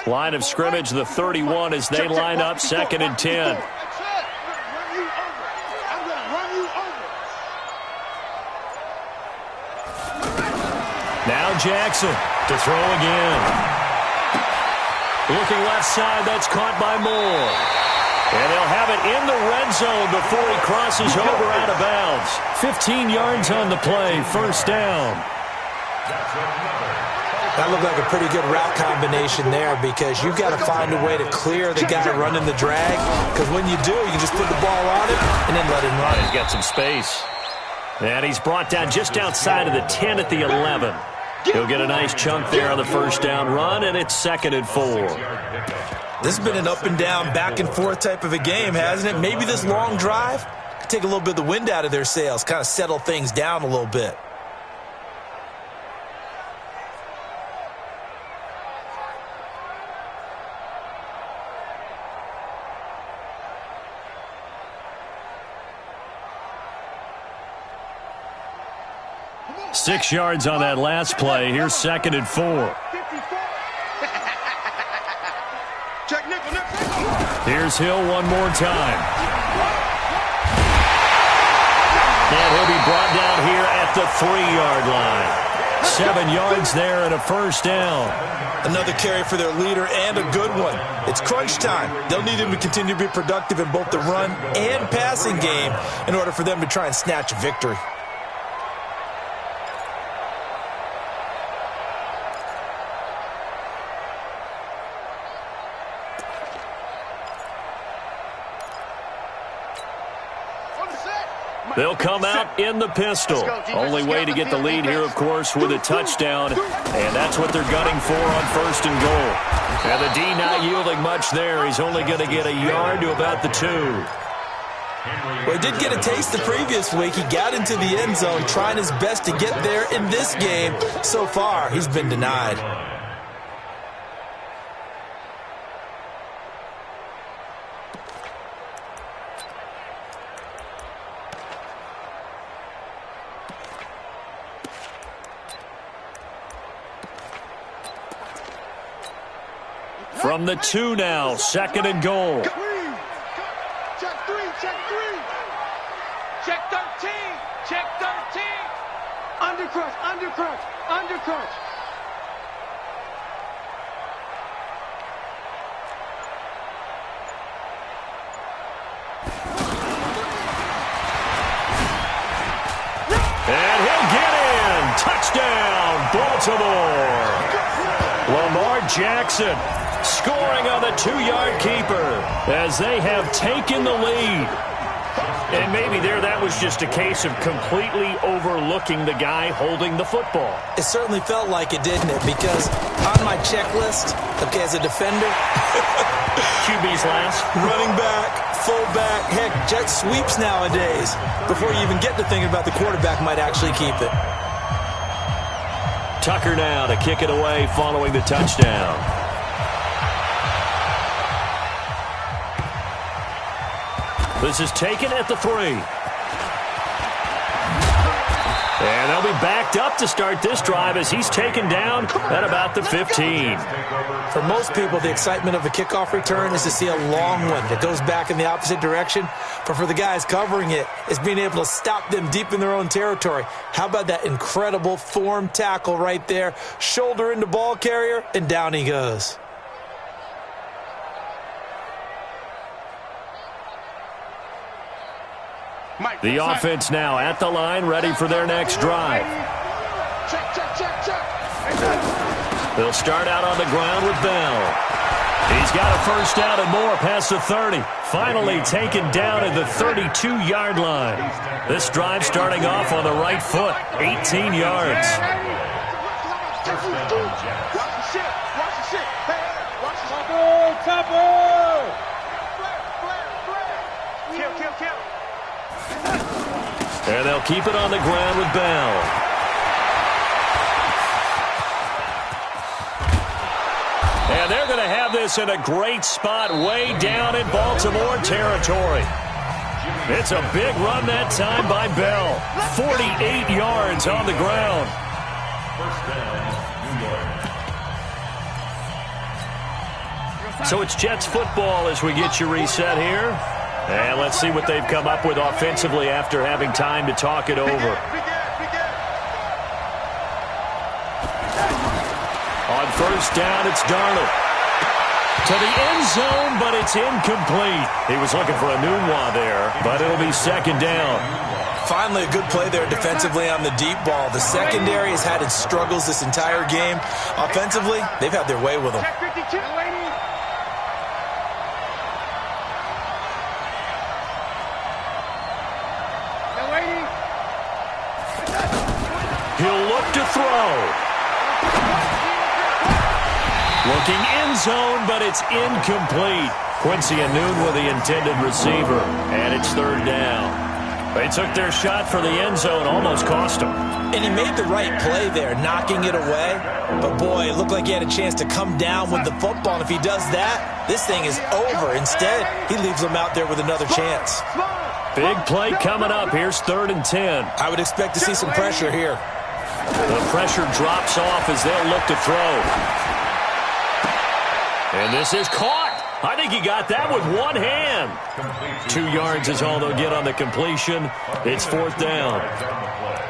Line of scrimmage, the 31 as they line up 2nd and 10. Now Jackson to throw again. Looking left side, that's caught by Moore. And they'll have it in the red zone before he crosses over out of bounds. 15 yards on the play, 1st down. That looked like a pretty good route combination there because you've got to find a way to clear the guy running the drag, because when you do, you can just put the ball on him and then let him run. He's got some space. And he's brought down just outside of the 10 at the 11. He'll get a nice chunk there on the 1st down run, and it's 2nd and 4. This has been an up and down, back and forth type of a game, hasn't it? Maybe this long drive could take a little bit of the wind out of their sails, kind of settle things down a little bit. Six yards on that last play. Here's 2nd and 4. Here's Hill one more time. And he'll be brought down here at the 3-yard line. 7 yards there and a 1st down. Another carry for their leader and a good one. It's crunch time. They'll need him to continue to be productive in both the run and passing game in order for them to try and snatch a victory. They'll come out in the pistol. Only way to get the lead here, of course, with a touchdown. And that's what they're gunning for on 1st and goal. And the D not yielding much there. He's only going to get a yard to about the 2. Well, he did get a taste the previous week. He got into the end zone trying his best to get there in this game. So far, he's been denied. From the 2 now, 2nd and goal. Check 3, check 3. Check 13. Check 13. Undercrush, undercrush, undercrush. And he'll get in. Touchdown, Baltimore. Lamar Jackson scoring on the 2-yard keeper as they have taken the lead. And maybe that was just a case of completely overlooking the guy holding the football. It certainly felt like it, didn't it? Because on my checklist, okay, as a defender, QB's last. Running back, fullback, heck, jet sweeps nowadays. Before you even get to thinking about the quarterback might actually keep it. Tucker now to kick it away following the touchdown. This is taken at the 3. And they'll be backed up to start this drive as he's taken down at about the 15. For most people, the excitement of a kickoff return is to see a long one that goes back in the opposite direction. But for the guys covering it, it's being able to stop them deep in their own territory. How about that incredible form tackle right there? Shoulder into ball carrier, and down he goes. The offense now at the line, ready for their next drive. They'll start out on the ground with Bell. He's got a first down and more past the 30. Finally taken down at the 32-yard line. This drive starting off on the right foot, 18 yards. And they'll keep it on the ground with Bell. And they're going to have this in a great spot way down in Baltimore territory. It's a big run that time by Bell. 48 yards on the ground. So it's Jets football as we get you reset here. And let's see what they've come up with offensively after having time to talk it over. On first down, it's Darnold. To the end zone, but it's incomplete. He was looking for a Nunwa there, but it'll be second down. Finally, a good play there defensively on the deep ball. The secondary has had its struggles this entire game. Offensively, they've had their way with them. He'll look to throw. Looking end zone, but it's incomplete. Quincy Anune with the intended receiver, and it's third down. They took their shot for the end zone, almost cost him. And he made the right play there, knocking it away. But, boy, it looked like he had a chance to come down with the football. And if he does that, this thing is over. Instead, he leaves him out there with another chance. Big play coming up. Here's 3rd and 10. I would expect to see some pressure here. The pressure drops off as they'll look to throw. And this is caught. I think he got that with one hand. 2 yards is all they'll get on the completion. It's 4th down.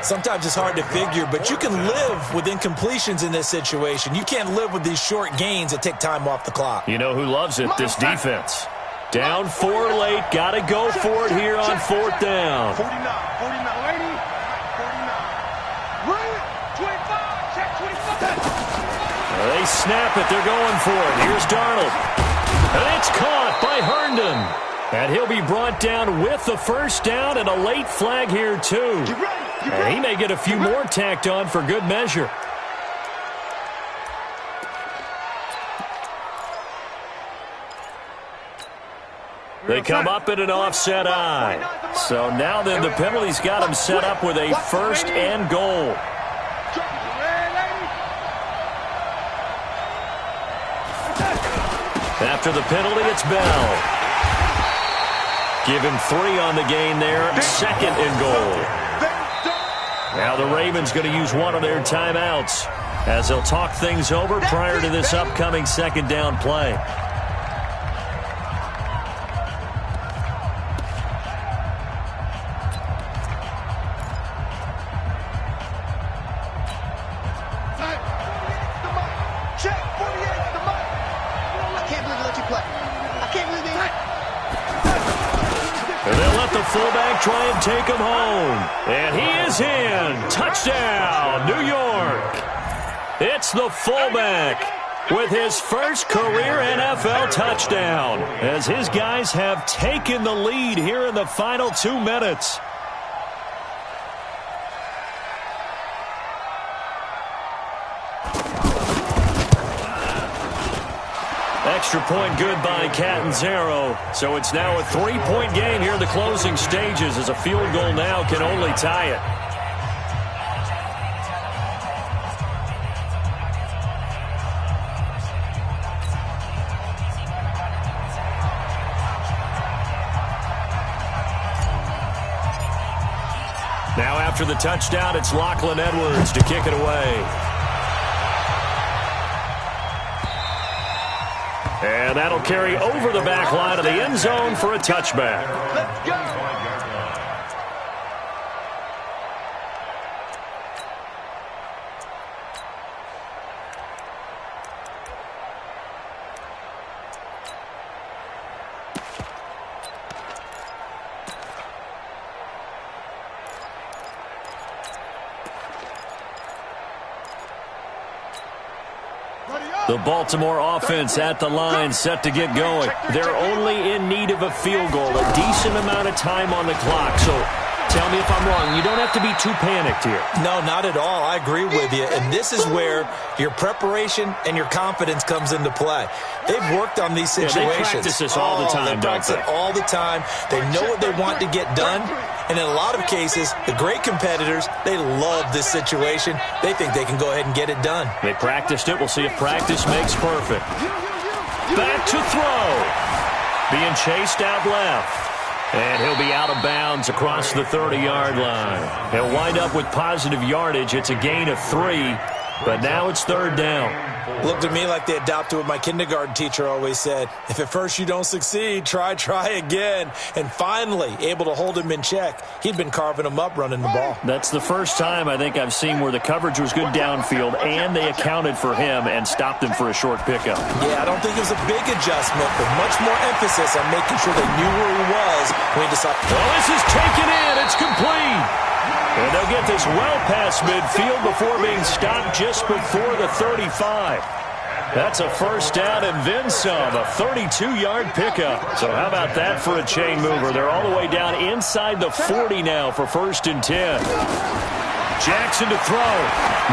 Sometimes it's hard to figure, but you can live with incompletions in this situation. You can't live with these short gains that take time off the clock. You know who loves it? This defense. Down 4 late. Got to go for it here on 4th down. 49, 49, 25, check 25. They snap it. They're going for it. Here's Darnold. And it's caught by Herndon. And he'll be brought down with the first down and a late flag here, too. And he may get a few more tacked on for good measure. They come up in an offset eye. So now then the penalty's got them set up with a 1st and goal. After the penalty, it's Bell. Give him 3 on the gain there. 2nd and goal. Now the Ravens going to use one of their timeouts as they'll talk things over prior to this upcoming 2nd down play. Fullback try and take him home. And he is in. Touchdown, New York. It's the fullback. with his first career NFL touchdown, as his guys have taken the lead here in the final 2 minutes. Extra point good by Catanzaro. So it's now a 3-point game here in the closing stages, as a field goal now can only tie it. Now after the touchdown, it's Lachlan Edwards to kick it away. And that'll carry over the back line of the end zone for a touchback. Let's go. The Baltimore offense at the line, set to get going. They're only in need of a field goal, a decent amount of time on the clock. So tell me if I'm wrong. You don't have to be too panicked here. No, not at all. I agree with you. And this is where your preparation and your confidence comes into play. They've worked on these situations. Yeah, they practice this all the time, they practice it all the time. They know what they want to get done. And in a lot of cases, the great competitors, they love this situation. They think they can go ahead and get it done. They practiced it. We'll see if practice makes perfect. Back to throw. Being chased out left. And he'll be out of bounds across the 30-yard line. He'll wind up with positive yardage. It's a gain of 3, but now it's 3rd down. Looked to me like they adopted what my kindergarten teacher always said. If at first you don't succeed, try again. And finally, able to hold him in check. He'd been carving him up running the ball. That's the first time I think I've seen where the coverage was good downfield and they accounted for him and stopped him for a short pickup. Yeah, I don't think it was a big adjustment, but much more emphasis on making sure they knew where he was when he decided. Well, this is taken in. It's complete. And they'll get this well past midfield before being stopped just before the 35. That's a first down and then some, a 32-yard pickup. So how about that for a chain mover? They're all the way down inside the 40 now for 1st and 10. Jackson to throw.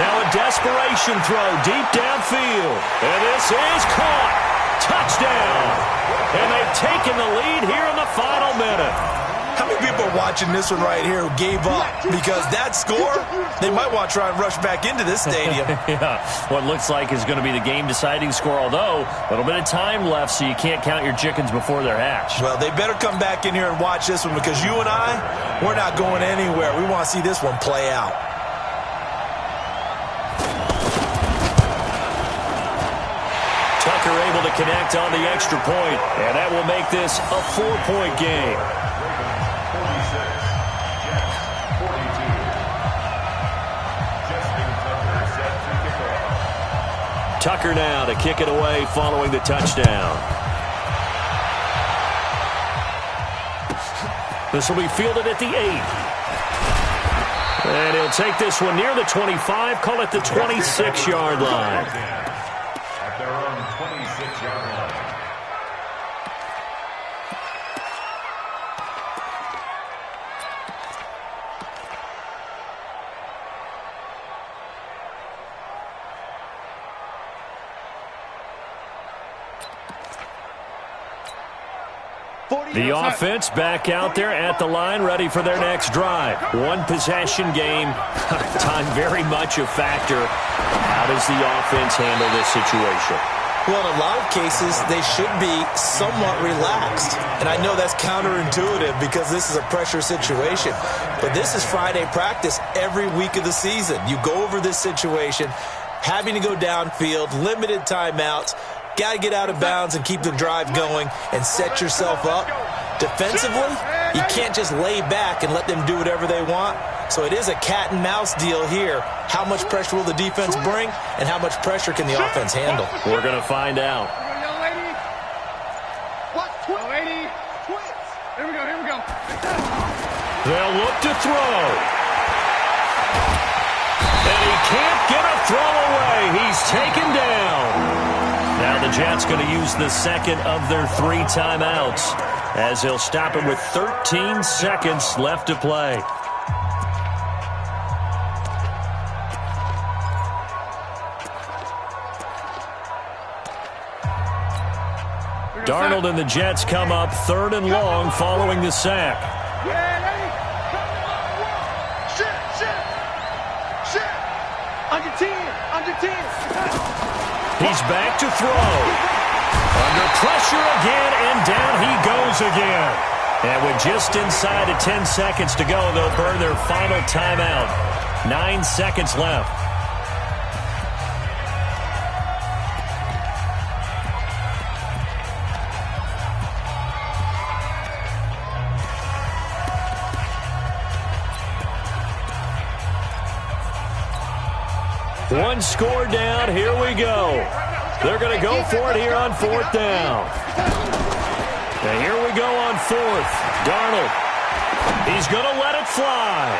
Now a desperation throw deep downfield. And this is caught. Touchdown. And they've taken the lead here in the final minute. How many people are watching this one right here who gave up? Because that score, they might want to try and rush back into this stadium. Yeah, what looks like is going to be the game-deciding score, although a little bit of time left, so you can't count your chickens before they're hatched. Well, they better come back in here and watch this one, because you and I, we're not going anywhere. We want to see this one play out. Tucker able to connect on the extra point, and that will make this a 4-point game. Tucker now to kick it away following the touchdown. This will be fielded at the 8. And he'll take this one near the 25, call it the 26-yard line. At their own 26-yard line. The offense back out there at the line, ready for their next drive. One possession game. Time very much a factor. How does the offense handle this situation? Well, in a lot of cases, they should be somewhat relaxed. And I know that's counterintuitive because this is a pressure situation. But this is Friday practice every week of the season. You go over this situation, having to go downfield, limited timeouts. Got to get out of bounds and keep the drive going and set yourself up. Defensively, you can't just lay back and let them do whatever they want. So it is a cat and mouse deal here. How much pressure will the defense bring, and how much pressure can the offense handle? We're going to find out. Here we go. They'll look to throw. And he can't get a throw away. He's taken down. And the Jets going to use the second of their 3 timeouts as they'll stop it with 13 seconds left to play. Darnold and the Jets come up 3rd and long following the sack. Under 10. He's back to throw. Under pressure again, and down he goes again. And with just inside of 10 seconds to go, they'll burn their final timeout. 9 seconds left. One score down. Here we go. They're going to go for it here on 4th down. And here we go on 4th. Darnold. He's going to let it fly.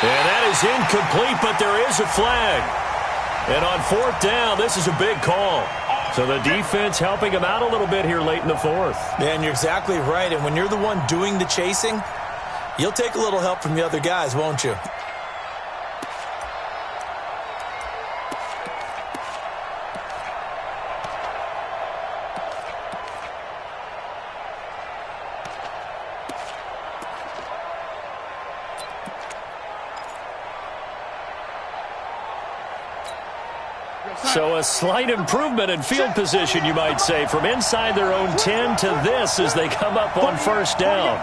And that is incomplete, but there is a flag. And on 4th down, this is a big call. So the defense helping him out a little bit here late in the 4th. Man, you're exactly right. And when you're the one doing the chasing, you'll take a little help from the other guys, won't you? So a slight improvement in field position, you might say, from inside their own 10 to this as they come up on 1st down.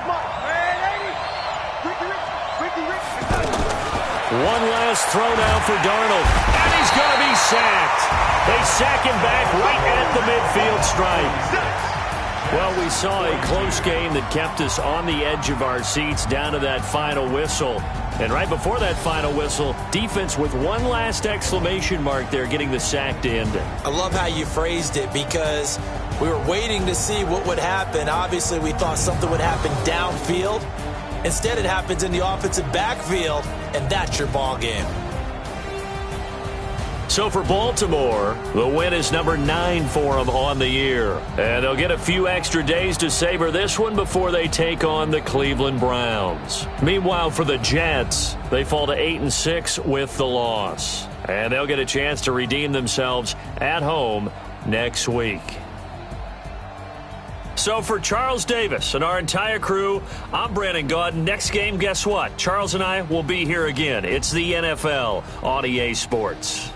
One last throw now for Darnold, and he's going to be sacked. They sack him back right at the midfield stripe. Well, we saw a close game that kept us on the edge of our seats down to that final whistle. And right before that final whistle, defense with one last exclamation mark there, getting the sack to end it. I love how you phrased it because we were waiting to see what would happen. Obviously, we thought something would happen downfield. Instead, it happens in the offensive backfield, and that's your ball game. So for Baltimore, the win is number 9 for them on the year. And they'll get a few extra days to savor this one before they take on the Cleveland Browns. Meanwhile, for the Jets, they fall to 8-6 with the loss. And they'll get a chance to redeem themselves at home next week. So for Charles Davis and our entire crew, I'm Brandon Gaudin. Next game, guess what? Charles and I will be here again. It's the NFL on EA Sports.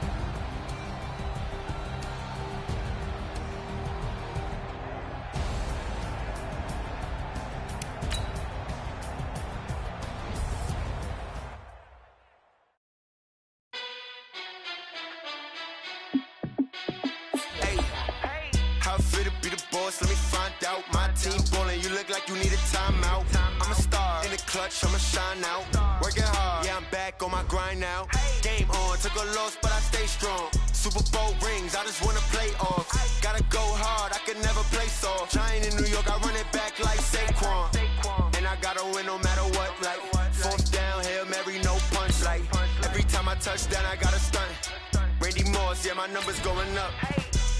I'ma shine out, working hard, yeah, I'm back on my grind now. Game on, took a loss, but I stay strong. Super Bowl rings, I just wanna play off. Gotta go hard, I can never play soft. Giant in New York, I run it back like Saquon. And I gotta win no matter what, like 4th down, Hail Mary, no punch. Like every time I touch down, I gotta stunt. Randy Moss, yeah, my numbers going up.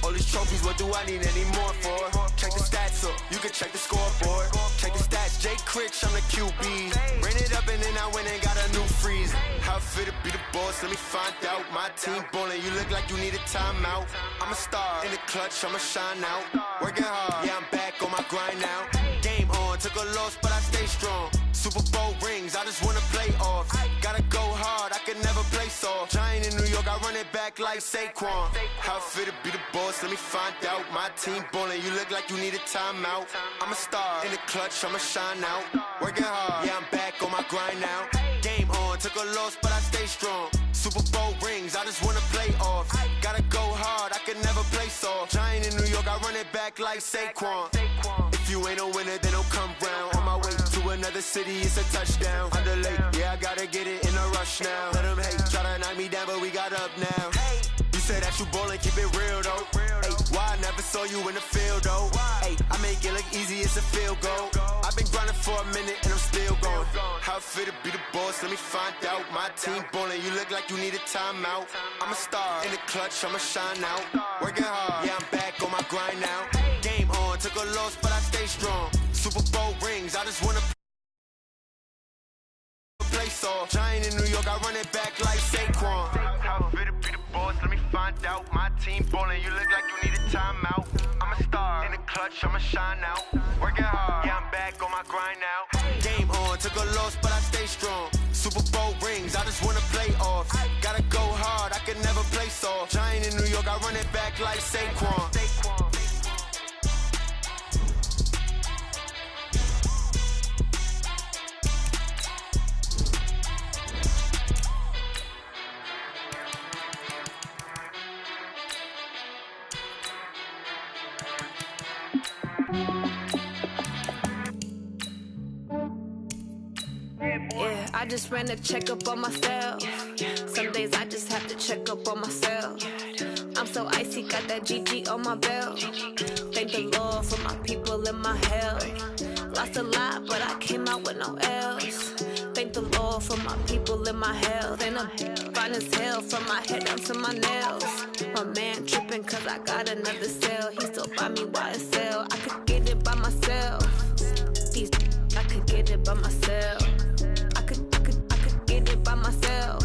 All these trophies, what do I need any more for? Check the stats up, you can check the scoreboard. Check the stats, Jay Critch, I'm the QB. Ran it up and then I went and got a new freeze. How fit to be the boss, let me find out. My team ballin', you look like you need a timeout. I'm a star, in the clutch, I'ma shine out. Working hard, yeah, I'm back on my grind now. Game on, took a loss, but I stay strong. Super Bowl rings, I just wanna play off. Gotta go hard, I can never play soft. Giant in New York, I run it back like Saquon. How fit to be the boss, let me find out. My team ballin', you look like you need a timeout. I'm a star, in the clutch, I'ma shine out. Working hard, yeah, I'm back on my grind now. Game on, took a loss, but I stay strong. Super Bowl rings, I just wanna play off. Gotta go hard, I can never play soft. Giant in New York, I run it back like Saquon. If you ain't a winner, then don't come round. On my way to another city, it's a touchdown. Underlay, yeah, I gotta get it in a rush now. Let them hate, try to knock me down, but we got up now. You said that you ballin', keep it real though. Hey, why I never saw you in the field though? Hey, I make it look easy, it's a field goal. I've been grinding for a minute and I'm still still going. How fit to be the boss, let me find out. My team ballin', you look like you need a timeout. I'm a star, in the clutch, I'ma shine out. Working hard, yeah, I'm back on my grind now. Game on, took a loss, but I stay strong. Super Bowl rings, I just wanna play soft. Giant in New York, I run it back like Saquon. How fit to be the boss, let me find out. My team ballin', you look like you need a timeout. I'm a star, in the clutch, I'ma shine out. Working hard, yeah, I'm back on my grind now. Game on, took a loss, but I stay strong. Super Bowl rings, I just wanna play off. Gotta go hard, I can never play soft. Giant in New York, I run it back like Saquon. Yeah, I just ran a checkup on myself. Some days I just have to check up on myself. I'm so icy, got that GG on my belt. Thank the Lord for my people in my health. Lost a lot, but I came out with no else. Thank the Lord for my people in my health. And I'm fine as hell from my head down to my nails. My man tripping cause I got another cell. He still buy me YSL. I could get it by myself. These I could get it by myself. I could get it by myself.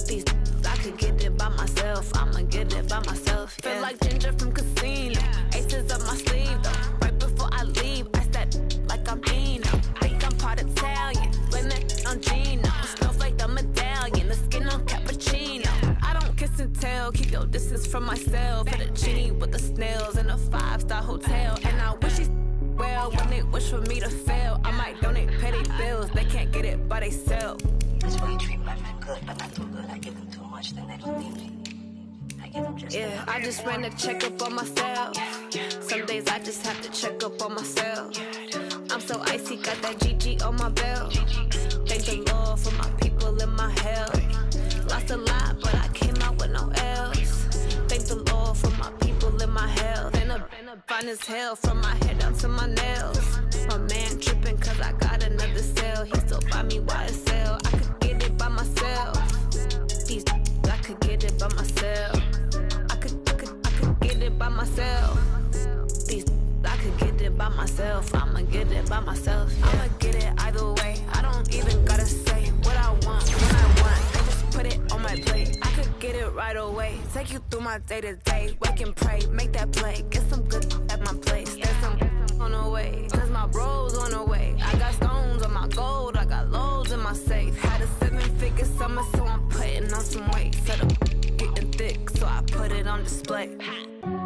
These I could get it by myself. I'ma get it by myself. Yeah. Feel like Ginger from Casino. Aces up my sleeve though. Right before I leave, I step like I'm Eno. Think I'm part Italian. Blame that on Gino. Smells like the medallion. The skin on cappuccino. I don't kiss and tell. Keep your distance from myself. Hit a genie with the snails in a 5-star hotel. And I wish he's well when they wish for me to fail. I might donate petty bills. They can't get it by themselves. That's why you treat my men good, but not too good. I give them too much, then they don't need me. I give them just yeah, I just ran a checkup on myself. Some days I just have to check up on myself. I'm so icy, got that GG on my belt. Thank the Lord for my people in my health. Lost a lot, but I came out with no else. Thank the Lord for my people in my health. And I'm fine as hell from my head down to my nails. My man tripping cause I got another cell. He still buy me YSL. I could get it by myself. These I could get it by myself. I could get it by myself. These I could get it by myself. I'ma get it by myself. Yeah. I'ma get it either way. I don't even gotta say what I want when I want. They just put it on my plate. I could get it right away. Take you through my day to day. Wake and pray, make that play. Get some good at my place. There's some on the way. Cause my bro's on the way. I got stones on my gold. I got loads in my safe. Had a 7-figure summer, so I'm putting on some weight. Set up getting thick, so I put it on display.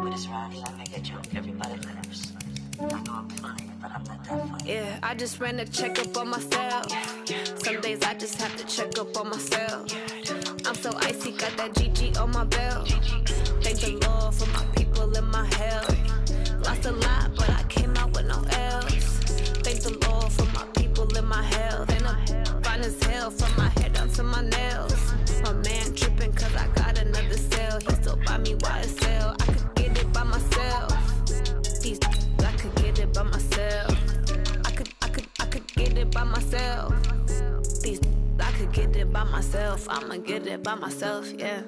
with this round, I make a joke. Everybody laughs. I know I'm funny, but I'm not that funny. Yeah, I just ran a checkup on myself. Some days I just have to check up on myself. I'm so icy, got that GG on my belt. Thank the Lord for my people in my health. Lost a lot, but I came out with no else. Thank the Lord for my people in my health. And I'm fine as hell from my head down to my nails. My man tripping cause I got another cell. He still buy me YSL. I could get it by myself. These I could get it by myself. I could get it by myself. These I could get it by myself. I'ma get it by myself, yeah.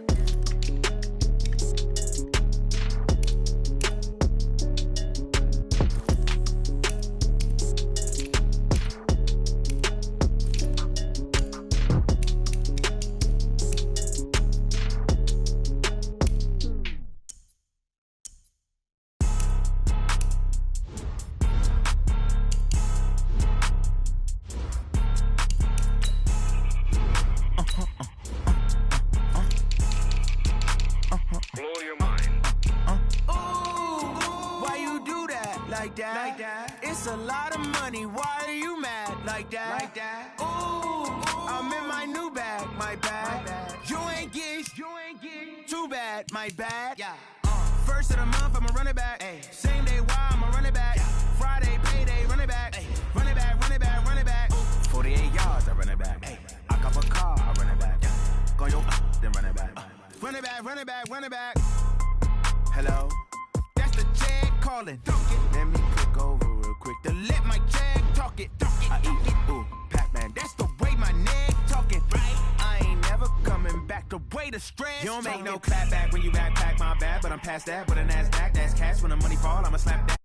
It's a lot of money, why are you mad like that? Ooh, I'm in my new bag, my bad. You ain't getting too bad, my bad. Yeah. First of the month, I'ma run it back. Ay. Same day, why I'ma run it back. Yeah. Friday, payday, run it back. Ay. Run it back, run it back, run it back. 48 yards, I run it back. Ay. I cop a car, I run it back. Yeah. Go yo, then run it back. Run it back, run it back, run it back. Hello? That's the Jag calling. Let me click over real quick to let my Jag talk it. I eat it, ooh. the stress. You don't make no clap back when you backpack, my bad. But I'm past that with a NASDAQ, that's cash. When the money fall, I'ma slap that.